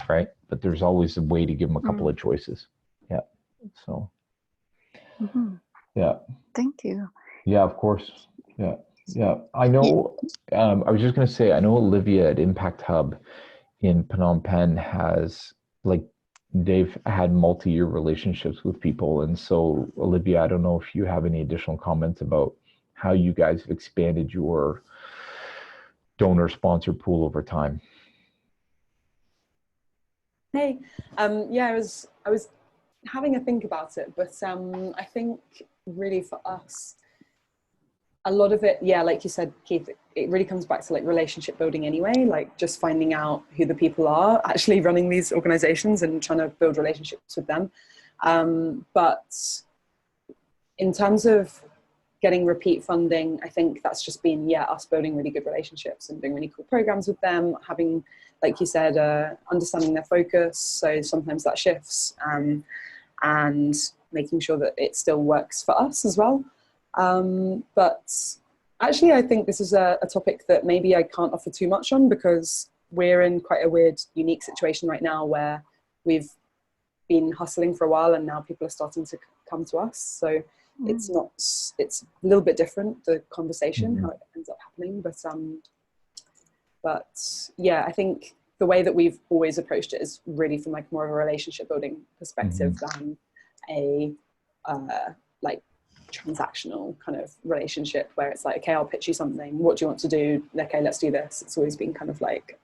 right? But there's always a way to give them a couple of choices. Yeah. So. Yeah. Thank you. Yeah, of course. Yeah. Yeah, I know. I was just going to say, I know Olivia at Impact Hub in Phnom Penh they've had multi-year relationships with people. And so, Olivia, I don't know if you have any additional comments about how you guys have expanded your donor sponsor pool over time. Hey, yeah, I was having a think about it, but I think really for us, a lot of it, yeah, like you said, Keith, it really comes back to like relationship building anyway, like just finding out who the people are actually running these organizations and trying to build relationships with them. But in terms of getting repeat funding, I think that's just been, us building really good relationships and doing really cool programs with them, having, like you said, understanding their focus. So sometimes that shifts, and making sure that it still works for us as well. But actually, I think this is a topic that maybe I can't offer too much on, because we're in quite a weird, unique situation right now where we've been hustling for a while and now people are starting to come to us. So it's a little bit different, the conversation, how it ends up happening. But yeah, I think the way that we've always approached it is really from like more of a relationship building perspective than a like transactional kind of relationship where it's like, okay, I'll pitch you something. What do you want to do? Okay, let's do this. It's always been kind of like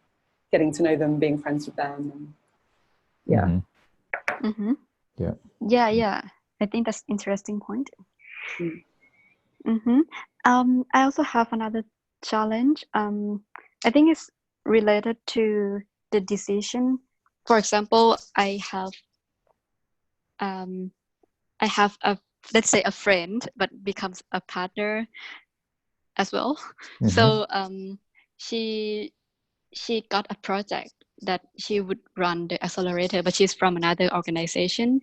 getting to know them, being friends with them. And Yeah. I think that's an interesting point. I also have another challenge. I think it's related to the decision. For example, I have a, let's say, a friend, but becomes a partner as well. So she got a project that she would run the accelerator, but she's from another organization,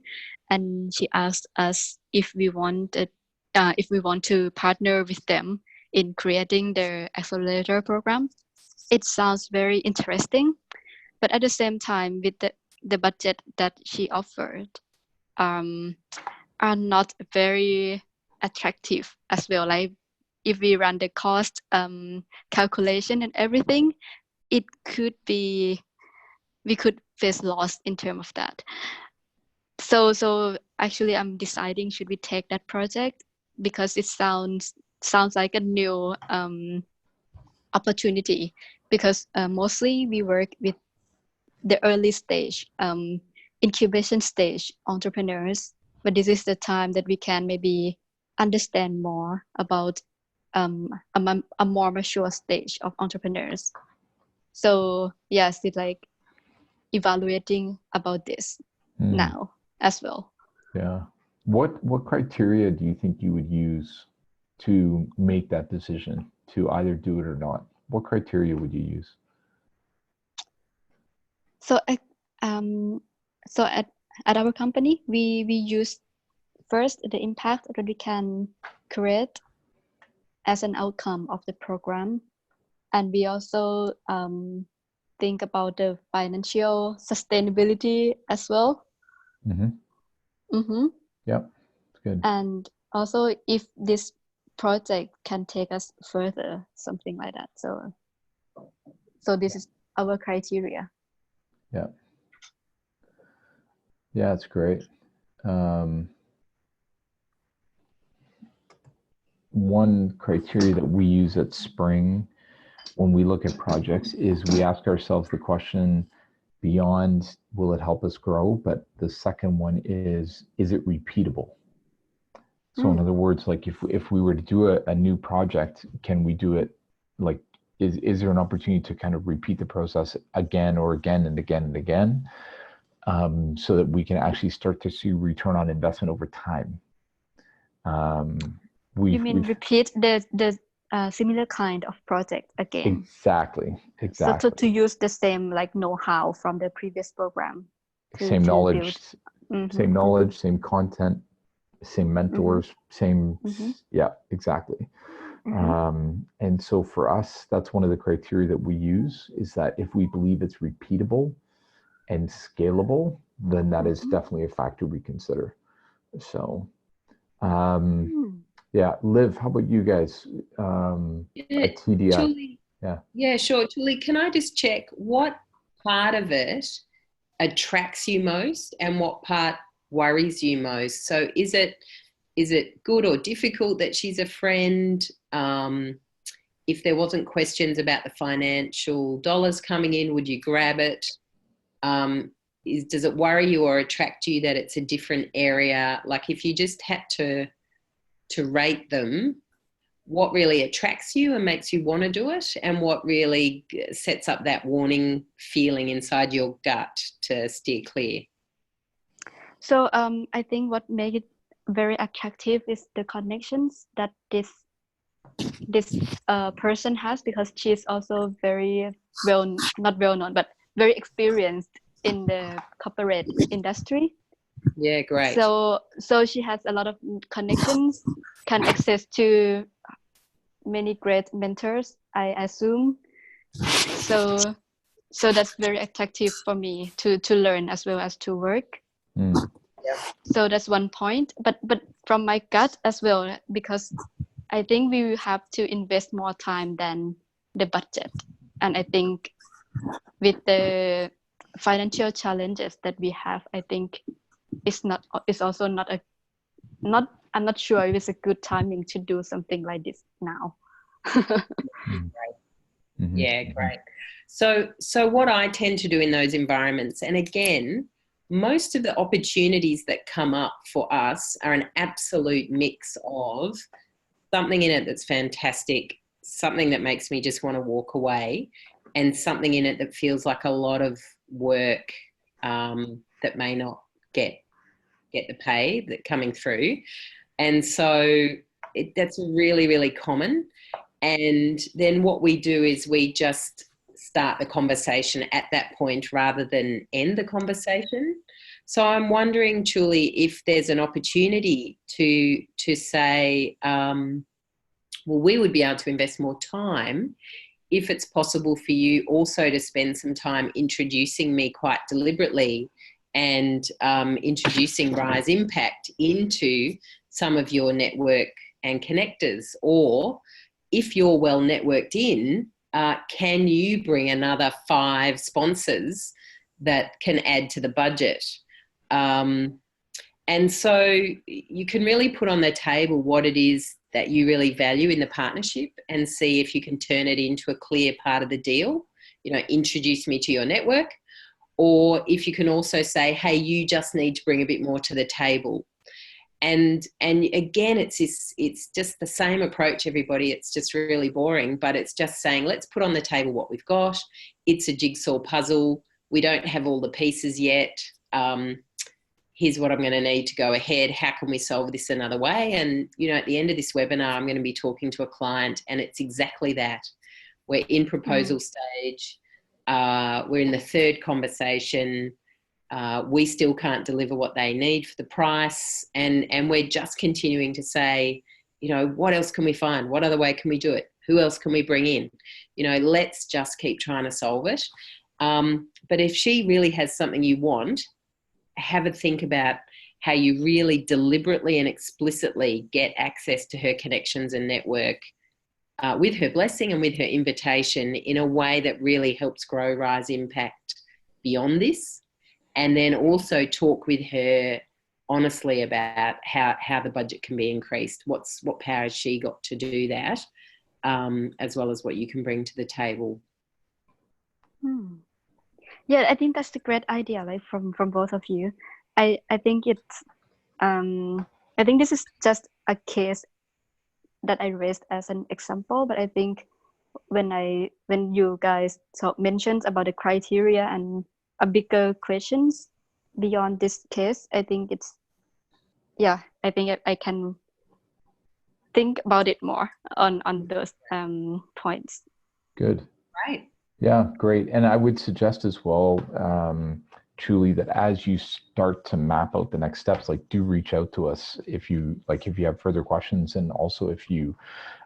and she asked us if we want to partner with them in creating their accelerator program. It sounds very interesting, but at the same time, with the budget that she offered, are not very attractive as well. Like if we run the cost calculation and everything, it could be, we could face loss in terms of that. So actually I'm deciding, should we take that project, because it sounds like a new opportunity, because mostly we work with the early stage incubation stage entrepreneurs, but this is the time that we can maybe understand more about a more mature stage of entrepreneurs. So yes, it's like evaluating about this now as well. Yeah. What criteria do you think you would use to make that decision to either do it or not? What criteria would you use? So at our company, we use first the impact that we can create as an outcome of the program, and we also think about the financial sustainability as well. Yep, it's good. And also if this project can take us further, something like that. So this is our criteria. Yeah, it's great. One criteria that we use at Spring when we look at projects is we ask ourselves the question beyond, will it help us grow? But the second one is it repeatable? So in other words, like if we were to do a new project, can we do it, like, is there an opportunity to kind of repeat the process again or again and again and again, so that we can actually start to see return on investment over time? You mean repeat the similar kind of project again? Exactly. So to use the same like know-how from the previous program. Same knowledge, same content, same mentors, same, yeah, exactly. And so for us, that's one of the criteria that we use, is that if we believe it's repeatable and scalable, then that is definitely a factor we consider. So, yeah, Liv, how about you guys? At TDI. Julie, yeah, sure. Julie, can I just check what part of it attracts you most and what part worries you most? So is it good or difficult that she's a friend? If there wasn't questions about the financial dollars coming in, would you grab it? does it worry you or attract you that it's a different area? Like if you just had to rate them, what really attracts you and makes you want to do it, and what really sets up that warning feeling inside your gut to steer clear? So I think what makes it very attractive is the connections that this person has, because she's also very not well known, but very experienced in the corporate industry. Yeah, great. So she has a lot of connections, can access to many great mentors, I assume. So that's very attractive for me to learn as well as to work. So that's one point. But from my gut as well, because I think we will have to invest more time than the budget. And I think with the financial challenges that we have, I think it's also I'm not sure if it's a good timing to do something like this now. Yeah, great. So what I tend to do in those environments, and again, most of the opportunities that come up for us are an absolute mix of something in it that's fantastic, something that makes me just want to walk away, and something in it that feels like a lot of work that may not get the pay that coming through. And so that's really, really common. And then what we do is we just start the conversation at that point rather than end the conversation. So I'm wondering, Julie, if there's an opportunity to say, well, we would be able to invest more time if it's possible for you also to spend some time introducing me quite deliberately and introducing Rise Impact into some of your network and connectors. Or if you're well networked in, can you bring another 5 sponsors that can add to the budget? And so you can really put on the table what it is that you really value in the partnership and see if you can turn it into a clear part of the deal. You know, introduce me to your network. Or if you can also say, hey, you just need to bring a bit more to the table. And again, it's just the same approach, everybody. It's just really boring, but it's just saying, let's put on the table what we've got. It's a jigsaw puzzle. We don't have all the pieces yet. Here's what I'm going to need to go ahead. How can we solve this another way? And, you know, at the end of this webinar, I'm going to be talking to a client, and it's exactly that. We're in proposal stage. We're in the 3rd conversation. We still can't deliver what they need for the price. And we're just continuing to say, you know, what else can we find? What other way can we do it? Who else can we bring in? You know, let's just keep trying to solve it. But if she really has something you want, have a think about how you really deliberately and explicitly get access to her connections and network with her blessing and with her invitation in a way that really helps grow Rise Impact beyond this. And then also talk with her honestly about how the budget can be increased. What power has she got to do that, as well as what you can bring to the table. Yeah, I think that's a great idea, like from both of you. I think it's I think this is just a case that I raised as an example, but I think when you guys mentioned about the criteria and a bigger questions beyond this case, I think I think I can think about it more on those points. Good. Right. Yeah, great. And I would suggest as well, Julie, that as you start to map out the next steps, like do reach out to us if you have further questions, and also if you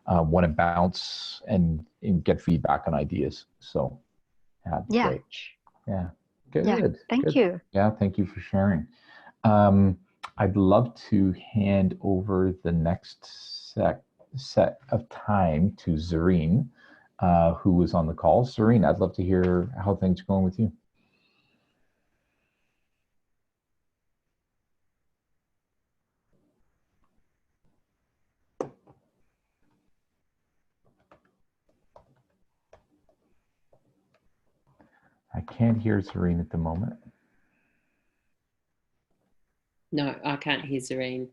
want to bounce and get feedback on ideas. So great. Yeah. Good. Yeah, thank you. Yeah, thank you for sharing. I'd love to hand over the next set of time to Zareen, who was on the call. Zareen, I'd love to hear how things are going with you. I can't hear Zareen at the moment. No, I can't hear Zareen.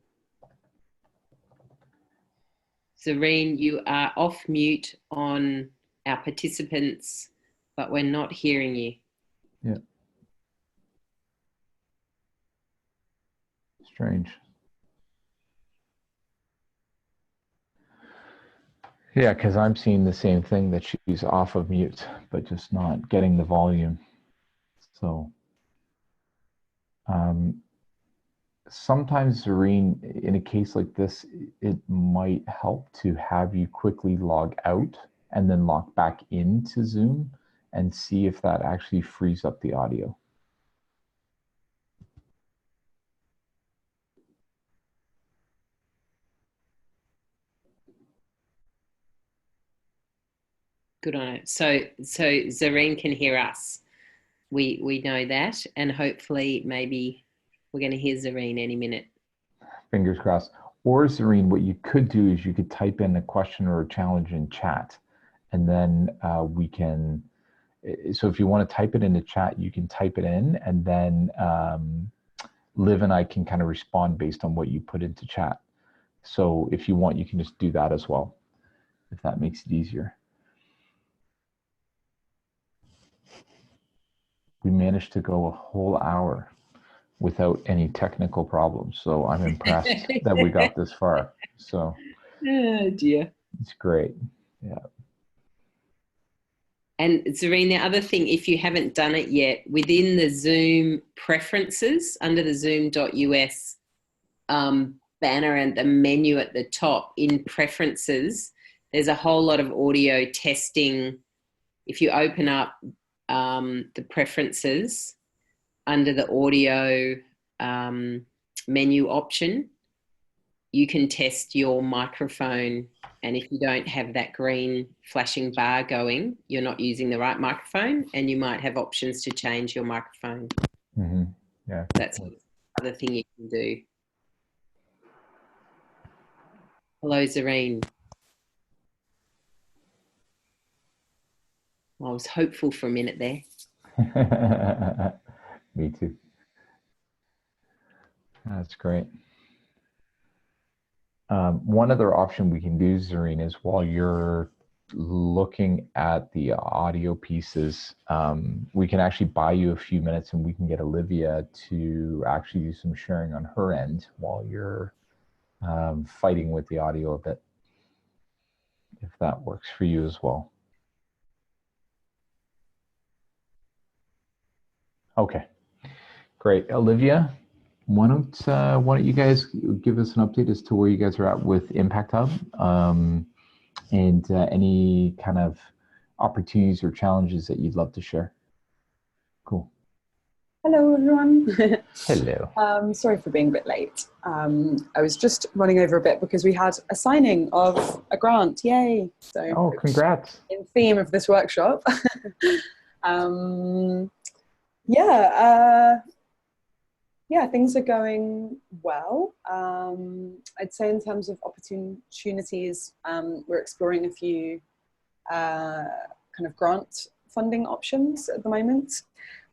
Zareen, you are off mute on our participants, but we're not hearing you. Yeah. Strange. Yeah, because I'm seeing the same thing, that she's off of mute, but just not getting the volume. So sometimes, Zareen, in a case like this, it might help to have you quickly log out and then log back into Zoom and see if that actually frees up the audio. Good on it. So Zareen can hear us. We know that, and hopefully maybe we're going to hear Zareen any minute. Fingers crossed. Or, Zareen, what you could do is you could type in a question or a challenge in chat, and then we can, so if you want to type it in the chat, you can type it in, and then Liv and I can kind of respond based on what you put into chat. So if you want, you can just do that as well, if that makes it easier. We managed to go a whole hour without any technical problems. So I'm impressed that we got this far. So Oh dear. it's great. Yeah. And Zareen, the other thing, if you haven't done it yet, within the Zoom preferences, under the zoom.us banner and the menu at the top, in preferences, there's a whole lot of audio testing. If you open up the preferences under the audio menu option, you can test your microphone, and if you don't have that green flashing bar going, you're not using the right microphone, and you might have options to change your microphone. Mm-hmm. Yeah. That's another thing you can do. Hello, Zareen. I was hopeful for a minute there. Me too. That's great. One other option we can do, Zareen, is while you're looking at the audio pieces, we can actually buy you a few minutes and we can get Olivia to actually do some sharing on her end while you're fighting with the audio a bit, if that works for you as well. Okay, great. Olivia, why don't you guys give us an update as to where you guys are at with Impact Hub, and any kind of opportunities or challenges that you'd love to share. Cool. Hello, everyone. Hello. Sorry for being a bit late. I was just running over a bit because we had a signing of a grant. Yay. So, oh, congrats. In theme of this workshop. Yeah, things are going well. I'd say in terms of opportunities, we're exploring a few kind of grant funding options at the moment.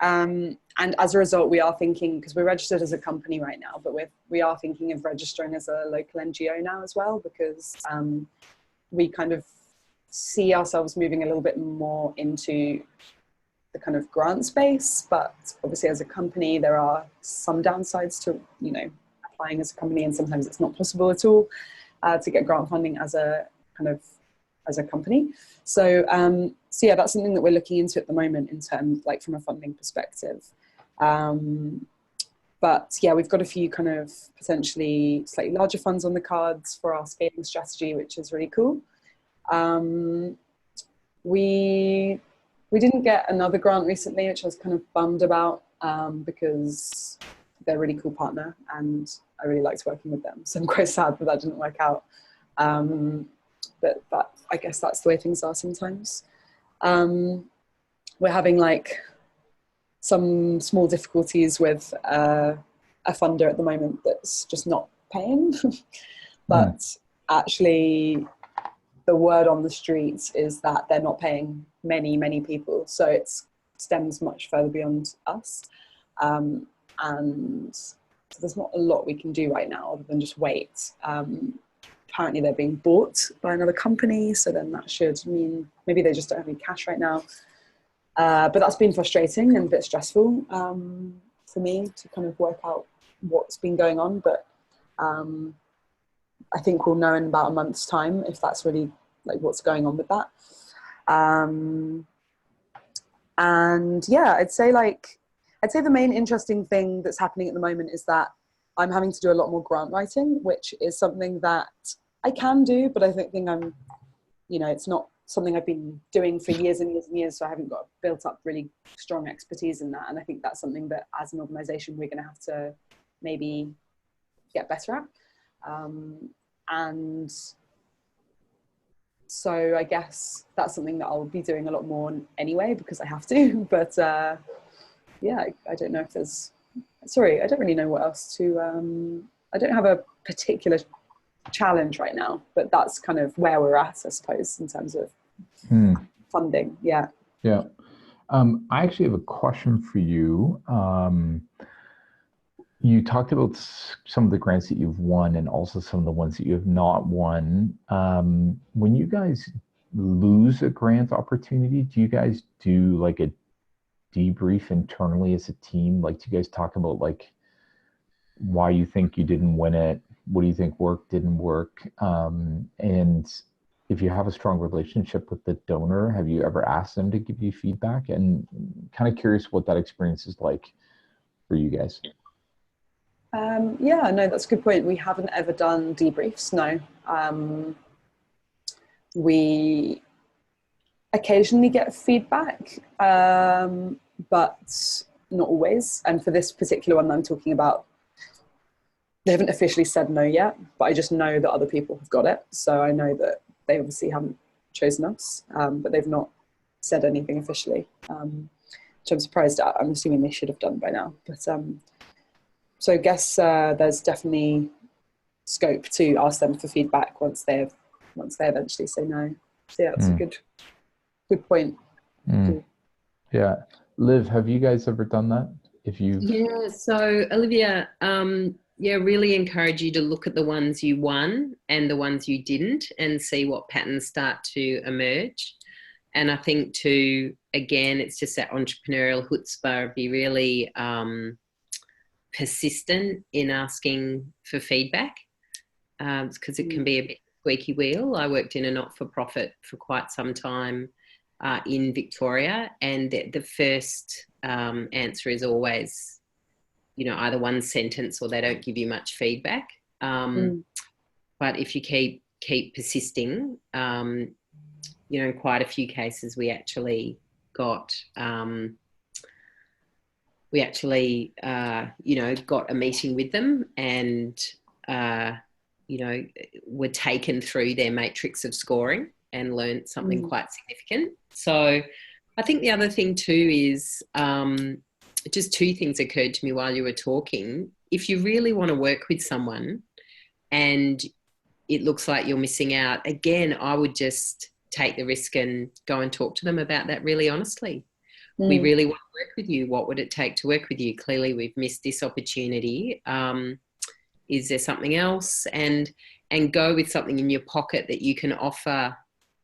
And as a result, we are thinking, because we're registered as a company right now, but we are thinking of registering as a local NGO now as well, because we kind of see ourselves moving a little bit more into the kind of grant space, but obviously as a company there are some downsides to applying as a company, and sometimes it's not possible at all to get grant funding as a company. So yeah, that's something that we're looking into at the moment in terms, like, from a funding perspective. But yeah, we've got a few kind of potentially slightly larger funds on the cards for our scaling strategy, which is really cool. We didn't get another grant recently, which I was kind of bummed about, because they're a really cool partner and I really liked working with them. So I'm quite sad that didn't work out. But I guess that's the way things are sometimes. We're having like some small difficulties with a funder at the moment that's just not paying. But actually the word on the streets is that they're not paying many people. So it stems much further beyond us. And So there's not a lot we can do right now other than just wait. Apparently they're being bought by another company, so then that should mean maybe they just don't have any cash right now. But that's been frustrating and a bit stressful for me to kind of work out what's been going on. But I think we'll know in about a month's time if that's really like what's going on with that. And yeah, I'd say the main interesting thing that's happening at the moment is that I'm having to do a lot more grant writing, which is something that I can do, but I don't think I'm, it's not something I've been doing for years and years and years. So I haven't got built up really strong expertise in that. And I think that's something that as an organization, we're going to have to maybe get better at. And so I guess that's something that I'll be doing a lot more anyway, because I have to, but yeah, I don't know if there's, I don't really know what else to, I don't have a particular challenge right now, but that's kind of where we're at, I suppose, in terms of funding. Yeah. Yeah. I actually have a question for you. You talked about some of the grants that you've won and also some of the ones that you have not won. When you guys lose a grant opportunity, do you guys do like a debrief internally as a team? Like, do you guys talk about like why you think you didn't win it? What do you think worked, didn't work? And if you have a strong relationship with the donor, have you ever asked them to give you feedback? And kind of curious what that experience is like for you guys. Yeah, no, that's a good point. We haven't ever done debriefs, no. We occasionally get feedback, but not always. And for this particular one that I'm talking about, they haven't officially said no yet, but I just know that other people have got it. So I know that they obviously haven't chosen us, but they've not said anything officially, which I'm surprised at. I'm assuming they should have done by now. But so I guess there's definitely scope to ask them for feedback once they eventually say no. So yeah, that's a good point. Yeah. Liv, have you guys ever done that? Yeah, so Olivia, really encourage you to look at the ones you won and the ones you didn't and see what patterns start to emerge. And I think too, again, it's just that entrepreneurial chutzpah, be really persistent in asking for feedback, because it can be a bit squeaky wheel. I worked in a not-for-profit for quite some time in Victoria, and the first answer is always, either one sentence or they don't give you much feedback. But if you keep persisting, in quite a few cases we actually got got a meeting with them and were taken through their matrix of scoring and learned something quite significant. So I think the other thing too is just two things occurred to me while you were talking. If you really want to work with someone and it looks like you're missing out, again, I would just take the risk and go and talk to them about that really honestly. We really want to work with you. What would it take to work with you? Clearly, we've missed this opportunity. Is there something else? And go with something in your pocket that you can offer,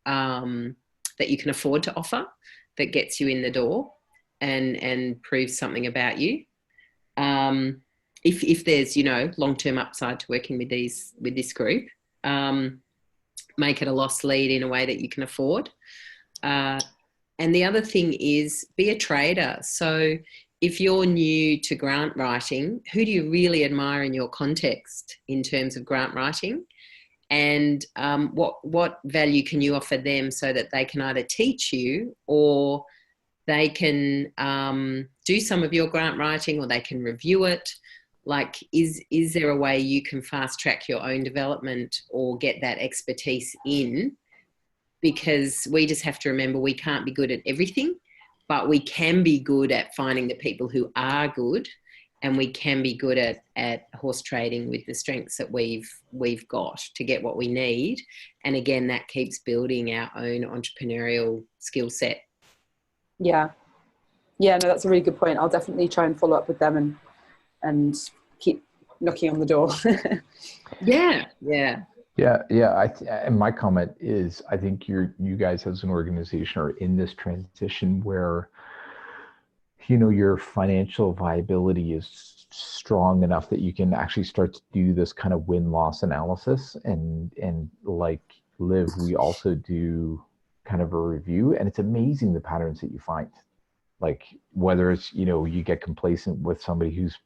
that you can afford to offer, that gets you in the door and proves something about you. If there's long-term upside to working with this group, make it a loss lead in a way that you can afford. And the other thing is be a trader. So if you're new to grant writing, who do you really admire in your context in terms of grant writing? And what value can you offer them so that they can either teach you or they can do some of your grant writing or they can review it? Like, is there a way you can fast track your own development or get that expertise in? Because we just have to remember we can't be good at everything, but we can be good at finding the people who are good, and we can be good at horse trading with the strengths that we've got to get what we need. And again, that keeps building our own entrepreneurial skill set. Yeah, no, that's a really good point. I'll definitely try and follow up with them and keep knocking on the door. Yeah. And my comment is, I think you guys as an organization are in this transition where, your financial viability is strong enough that you can actually start to do this kind of win-loss analysis. And like Liv, we also do kind of a review, and it's amazing the patterns that you find. Like whether it's, you get complacent with somebody who's,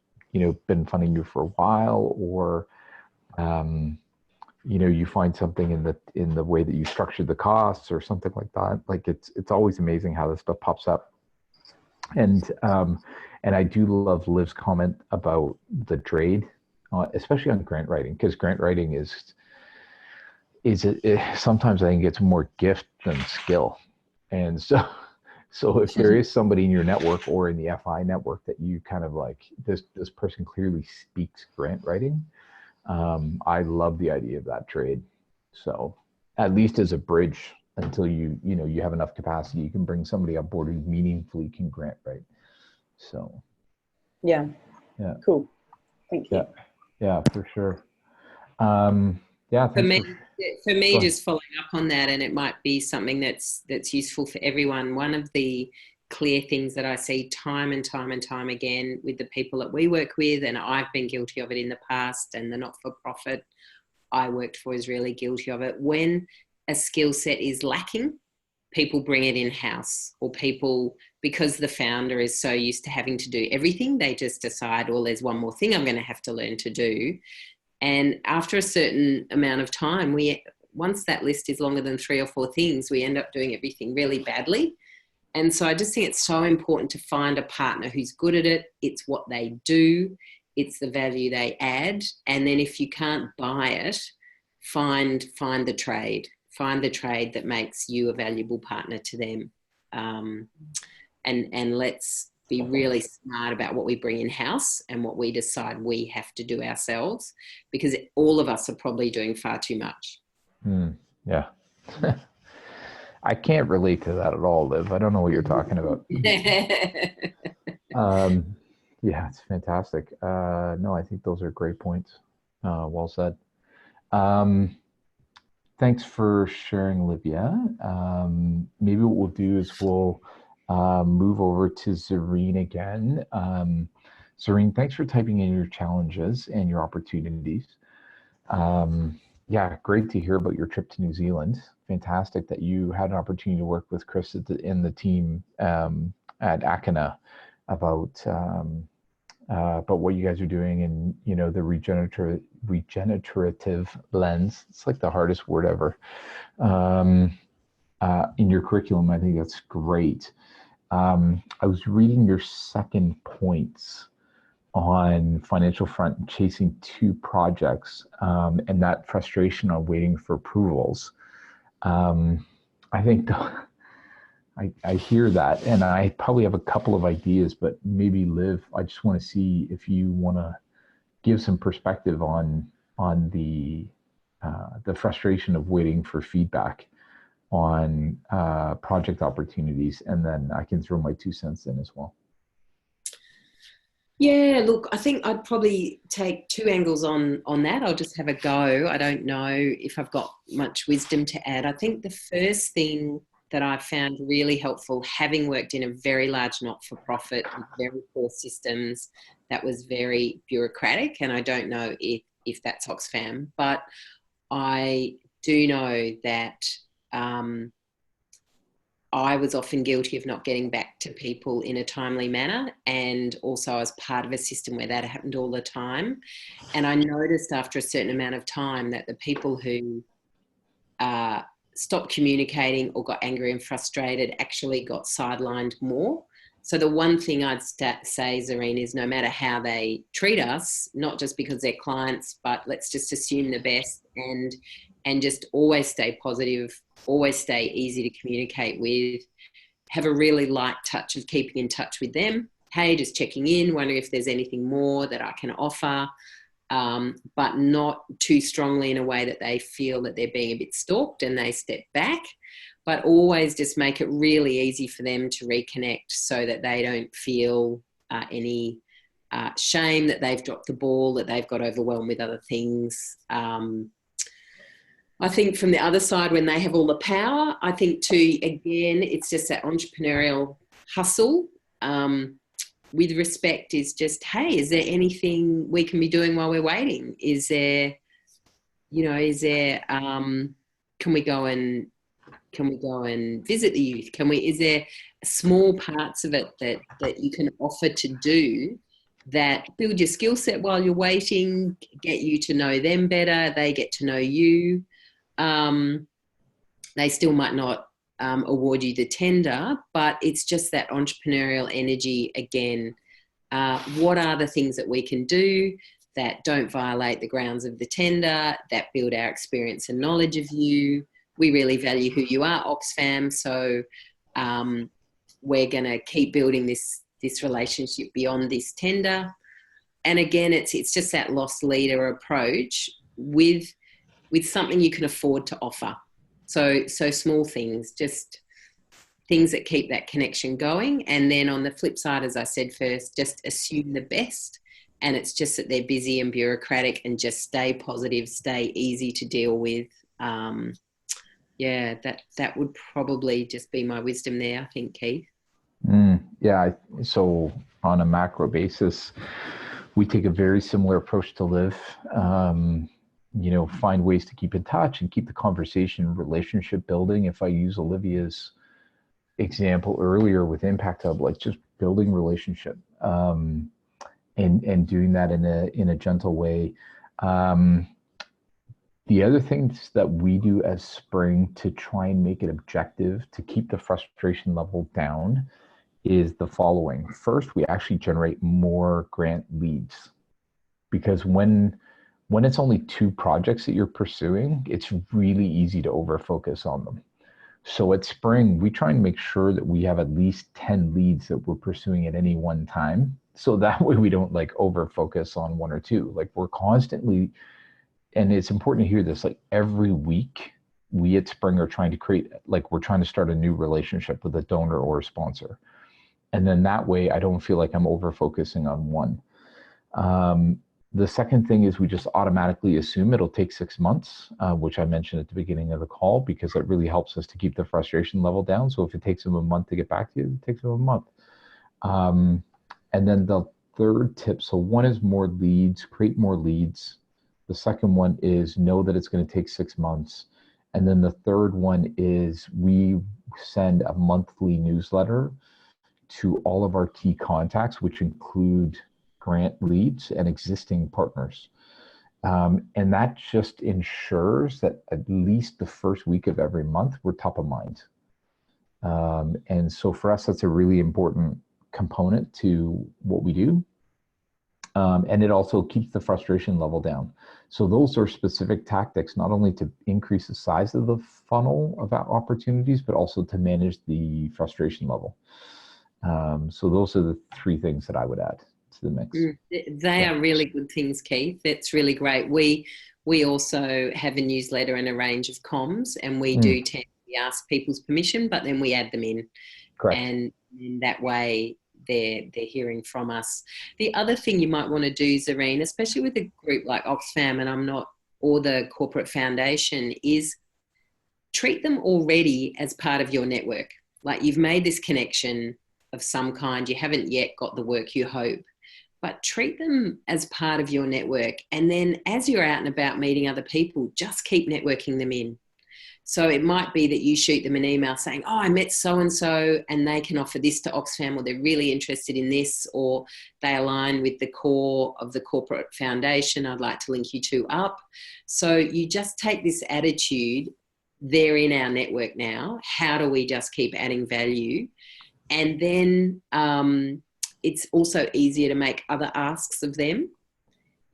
been funding you for a while, or, you find something in the way that you structure the costs or something like that. Like it's always amazing how this stuff pops up. And I do love Liv's comment about the trade, especially on grant writing, because grant writing is sometimes I think it's more gift than skill. And so if there is somebody in your network or in the FI network that you kind of like, this person clearly speaks grant writing, I love the idea of that trade. So at least as a bridge until you have enough capacity, you can bring somebody on board who meaningfully can grant write. So yeah, cool. Thank you. Yeah, for sure. For me, just following up on that, and it might be something that's useful for everyone. One of the clear things that I see time and time again with the people that we work with, and I've been guilty of it in the past, and the not-for-profit I worked for is really guilty of it. When a skill set is lacking, people bring it in-house, or people, because the founder is so used to having to do everything, they just decide, well, there's one more thing I'm going to have to learn to do. And after a certain amount of time, once that list is longer than 3 or 4 things, we end up doing everything really badly. And so I just think it's so important to find a partner who's good at it. It's what they do. It's the value they add. And then if you can't buy it, find the trade. Find the trade that makes you a valuable partner to them. And let's be really smart about what we bring in-house and what we decide we have to do ourselves, because all of us are probably doing far too much. Yeah. I can't relate to that at all, Liv. I don't know what you're talking about. Yeah, it's fantastic. No, I think those are great points. Well said. Thanks for sharing, Olivia. Maybe what we'll do is we'll move over to Zareen again. Zareen, thanks for typing in your challenges and your opportunities. Yeah, great to hear about your trip to New Zealand. Fantastic that you had an opportunity to work with Chris in the team at Akina about what you guys are doing, and the regenerative lens. It's like the hardest word ever. In your curriculum, I think that's great. I was reading your second points on financial front and chasing 2 projects, and that frustration on waiting for approvals. I think I hear that, and I probably have a couple of ideas, but maybe Liv, I just want to see if you want to give some perspective on the frustration of waiting for feedback on project opportunities, and then I can throw my 2 cents in as well. Yeah, look, I think I'd probably take 2 angles on that. I'll just have a go. I don't know if I've got much wisdom to add. I think the first thing that I found really helpful, having worked in a very large not-for-profit with very poor systems that was very bureaucratic, and I don't know if that's Oxfam, but I do know that I was often guilty of not getting back to people in a timely manner, and also I was part of a system where that happened all the time. And I noticed after a certain amount of time that the people who stopped communicating or got angry and frustrated actually got sidelined more. So the one thing I'd say, Zareen, is no matter how they treat us, not just because they're clients, but let's just assume the best, and just always stay positive, always stay easy to communicate with, have a really light touch of keeping in touch with them. Hey, just checking in, wondering if there's anything more that I can offer, but not too strongly in a way that they feel that they're being a bit stalked and they step back, but always just make it really easy for them to reconnect so that they don't feel any shame that they've dropped the ball, that they've got overwhelmed with other things. I think from the other side, when they have all the power, I think too, again, it's just that entrepreneurial hustle. With respect is just, hey, is there anything we can be doing while we're waiting? Is there, can we go and visit the youth? Is there small parts of it that you can offer to do that build your skill set while you're waiting, get you to know them better, they get to know you. They still might not award you the tender, but it's just that entrepreneurial energy again. What are the things that we can do that don't violate the grounds of the tender, that build our experience and knowledge of you? We really value who you are, Oxfam, so we're going to keep building this relationship beyond this tender. And again, it's just that lost leader approach with something you can afford to offer. So small things, just things that keep that connection going. And then on the flip side, as I said first, just assume the best. And it's just that they're busy and bureaucratic, and just stay positive, stay easy to deal with. That would probably just be my wisdom there, I think, Keith. So on a macro basis, we take a very similar approach to Liv. Find ways to keep in touch and keep the conversation, relationship building. If I use Olivia's example earlier with Impact Hub, like just building relationship and doing that in a gentle way. The other things that we do as Spring to try and make it objective to keep the frustration level down is the following. First, we actually generate more grant leads, because when it's only 2 projects that you're pursuing, it's really easy to overfocus on them. So at Spring, we try and make sure that we have at least 10 leads that we're pursuing at any one time. So that way we don't like overfocus on 1 or 2. Like we're constantly, and it's important to hear this, like every week we at Spring are trying to create, like we're trying to start a new relationship with a donor or a sponsor. And then that way I don't feel like I'm over-focusing on one. The second thing is we just automatically assume it'll take 6 months, which I mentioned at the beginning of the call, because it really helps us to keep the frustration level down. So if it takes them a month to get back to you, it takes them a month. And then the third tip, so one is more leads, create more leads. The second one is know that it's going to take 6 months. And then the third one is we send a monthly newsletter to all of our key contacts, which include grant leads and existing partners. And that just ensures that at least the first week of every month, we're top of mind. And so for us, that's a really important component to what we do. And it also keeps the frustration level down. So those are specific tactics, not only to increase the size of the funnel of opportunities, but also to manage the frustration level. So those are the 3 things that I would add to the mix. They are really good things, Keith. That's really great. We also have a newsletter and a range of comms, and we do tend to ask people's permission, but then we add them in. Correct. And in that way, they're hearing from us. The other thing you might want to do, Zareen, especially with a group like Oxfam or the corporate foundation, is treat them already as part of your network. Like you've made this connection of some kind, you haven't yet got the work you hope, but treat them as part of your network. And then as you're out and about meeting other people, just keep networking them in. So it might be that you shoot them an email saying, oh, I met so-and-so and they can offer this to Oxfam, or they're really interested in this, or they align with the core of the corporate foundation. I'd like to link you two up. So you just take this attitude, they're in our network now. How do we just keep adding value? And then it's also easier to make other asks of them.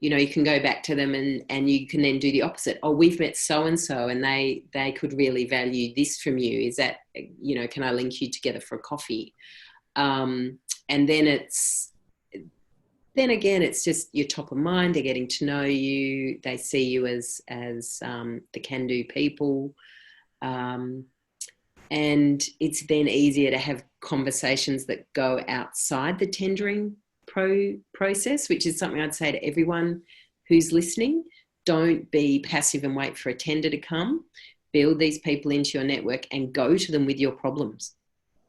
You know, you can go back to them and you can then do the opposite. Oh, we've met so-and-so and they could really value this from you. Is that, you know, can I link you together for a coffee? And then again, it's just you're top of mind. They're getting to know you. They see you as the can-do people. And it's then easier to have conversations that go outside the tendering process, which is something I'd say to everyone who's listening. Don't be passive and wait for a tender to come. Build these people into your network and go to them with your problems.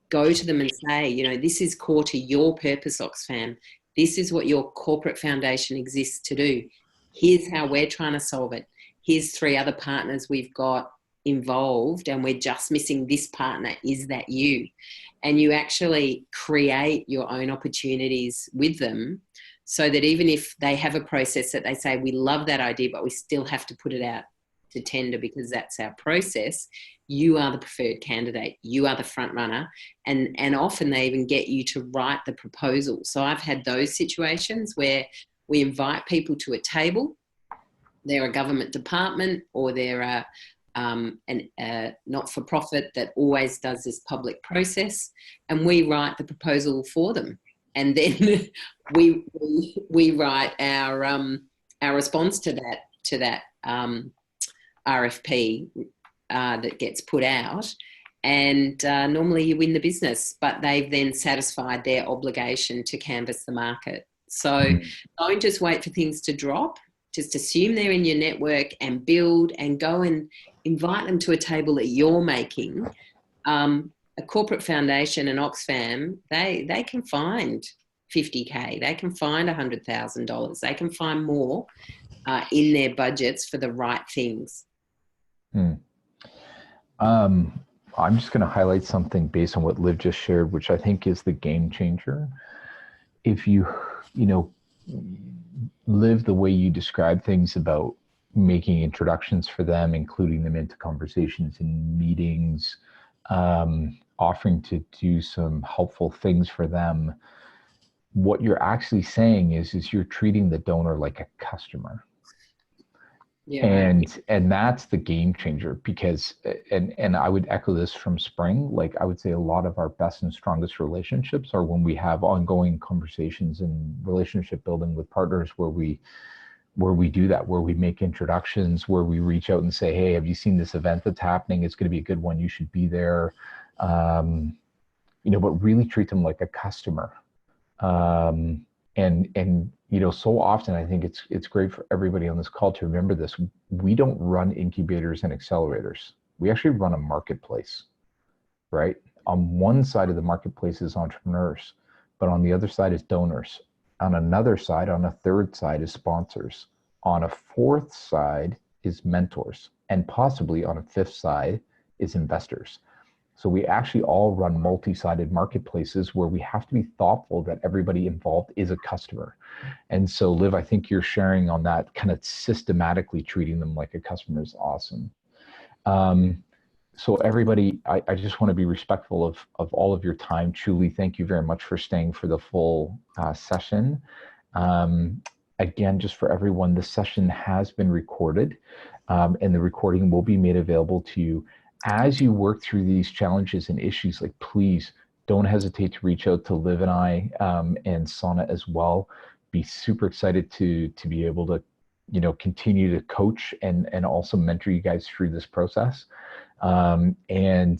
Go to them and say, you know, this is core to your purpose, Oxfam. This is what your corporate foundation exists to do. Here's how we're trying to solve it. Here's 3 other partners we've got involved, and we're just missing this partner. Is that you? And you actually create your own opportunities with them, so that even if they have a process that they say, we love that idea, but we still have to put it out to tender because that's our process, you are the preferred candidate. You are the front runner. And often they even get you to write the proposal. So I've had those situations where we invite people to a table. They're a government department, or they're a not-for-profit that always does this public process, and we write the proposal for them. And then we write our response to that RFP that gets put out, and normally you win the business, but they've then satisfied their obligation to canvass the market. So don't just wait for things to drop. Just assume they're in your network and build, and go and invite them to a table that you're making. A corporate foundation, an Oxfam, they can find 50K, they can find $100,000, they can find more in their budgets for the right things. I'm just going to highlight something based on what Liv just shared, which I think is the game changer. If you live the way you describe things about making introductions for them, including them into conversations and meetings, offering to do some helpful things for them, what you're actually saying is you're treating the donor like a customer. Yeah. And that's the game changer, because, and I would echo this from Spring, like I would say a lot of our best and strongest relationships are when we have ongoing conversations and relationship building with partners where we do that, where we make introductions, where we reach out and say, hey, have you seen this event that's happening? It's going to be a good one. You should be there. But really treat them like a customer. And so often I think it's great for everybody on this call to remember this. We don't run incubators and accelerators. We actually run a marketplace, right? On one side of the marketplace is entrepreneurs, but on the other side is donors. On another side, on a third side is sponsors. On a fourth side is mentors, and possibly on a fifth side is investors. So we actually all run multi-sided marketplaces where we have to be thoughtful that everybody involved is a customer. And so Liv, I think you're sharing on that, kind of systematically treating them like a customer is awesome. So everybody, I just want to be respectful of all of your time. Truly, thank you very much for staying for the full session. Again, just for everyone, this session has been recorded, and the recording will be made available to you. As you work through these challenges and issues, like, please don't hesitate to reach out to Liv and I, and Sana as well. Be super excited to be able to, continue to coach and also mentor you guys through this process. And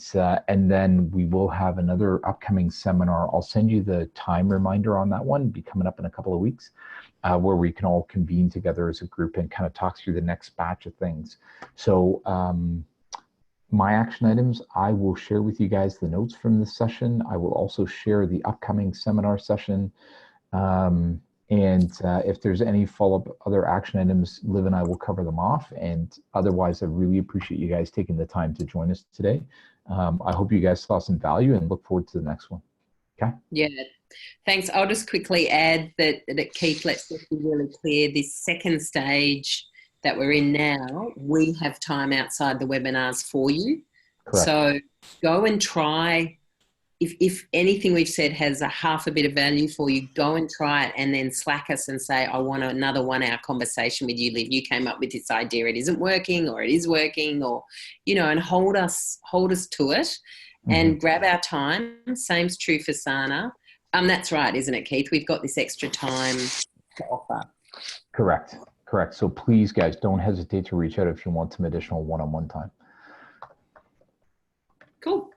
then we will have another upcoming seminar. I'll send you the time reminder on that one. It'll be coming up in a couple of weeks, where we can all convene together as a group and kind of talk through the next batch of things. So, my action items, I will share with you guys the notes from this session. I will also share the upcoming seminar session. And if there's any follow-up other action items, Liv and I will cover them off. And otherwise, I really appreciate you guys taking the time to join us today. I hope you guys saw some value and look forward to the next one. Okay? Yeah, thanks. I'll just quickly add that Keith, let's just be really clear, this second stage that we're in now, we have time outside the webinars for you. Correct. So go and try. If anything we've said has a half a bit of value for you, go and try it, and then Slack us and say, I want another 1 hour conversation with you, Liv. You came up with this idea. It isn't working, or it is working, or, and hold us to it, and grab our time. Same's true for Sana. That's right, isn't it, Keith? We've got this extra time to offer. Correct. So please, guys, don't hesitate to reach out if you want some additional one-on-one time. Cool.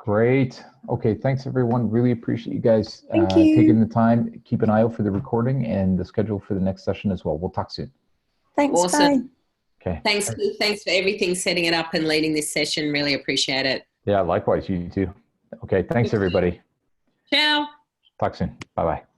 Great. Okay, thanks everyone. Really appreciate you guys Thank you. taking the time. Keep an eye out for the recording and the schedule for the next session as well. We'll talk soon. Thanks. Awesome. Bye. Okay. Thanks, Keith. Thanks for everything, setting it up and leading this session. Really appreciate it. Yeah, likewise, you too. Okay, thanks everybody. Ciao. Talk soon. Bye-bye.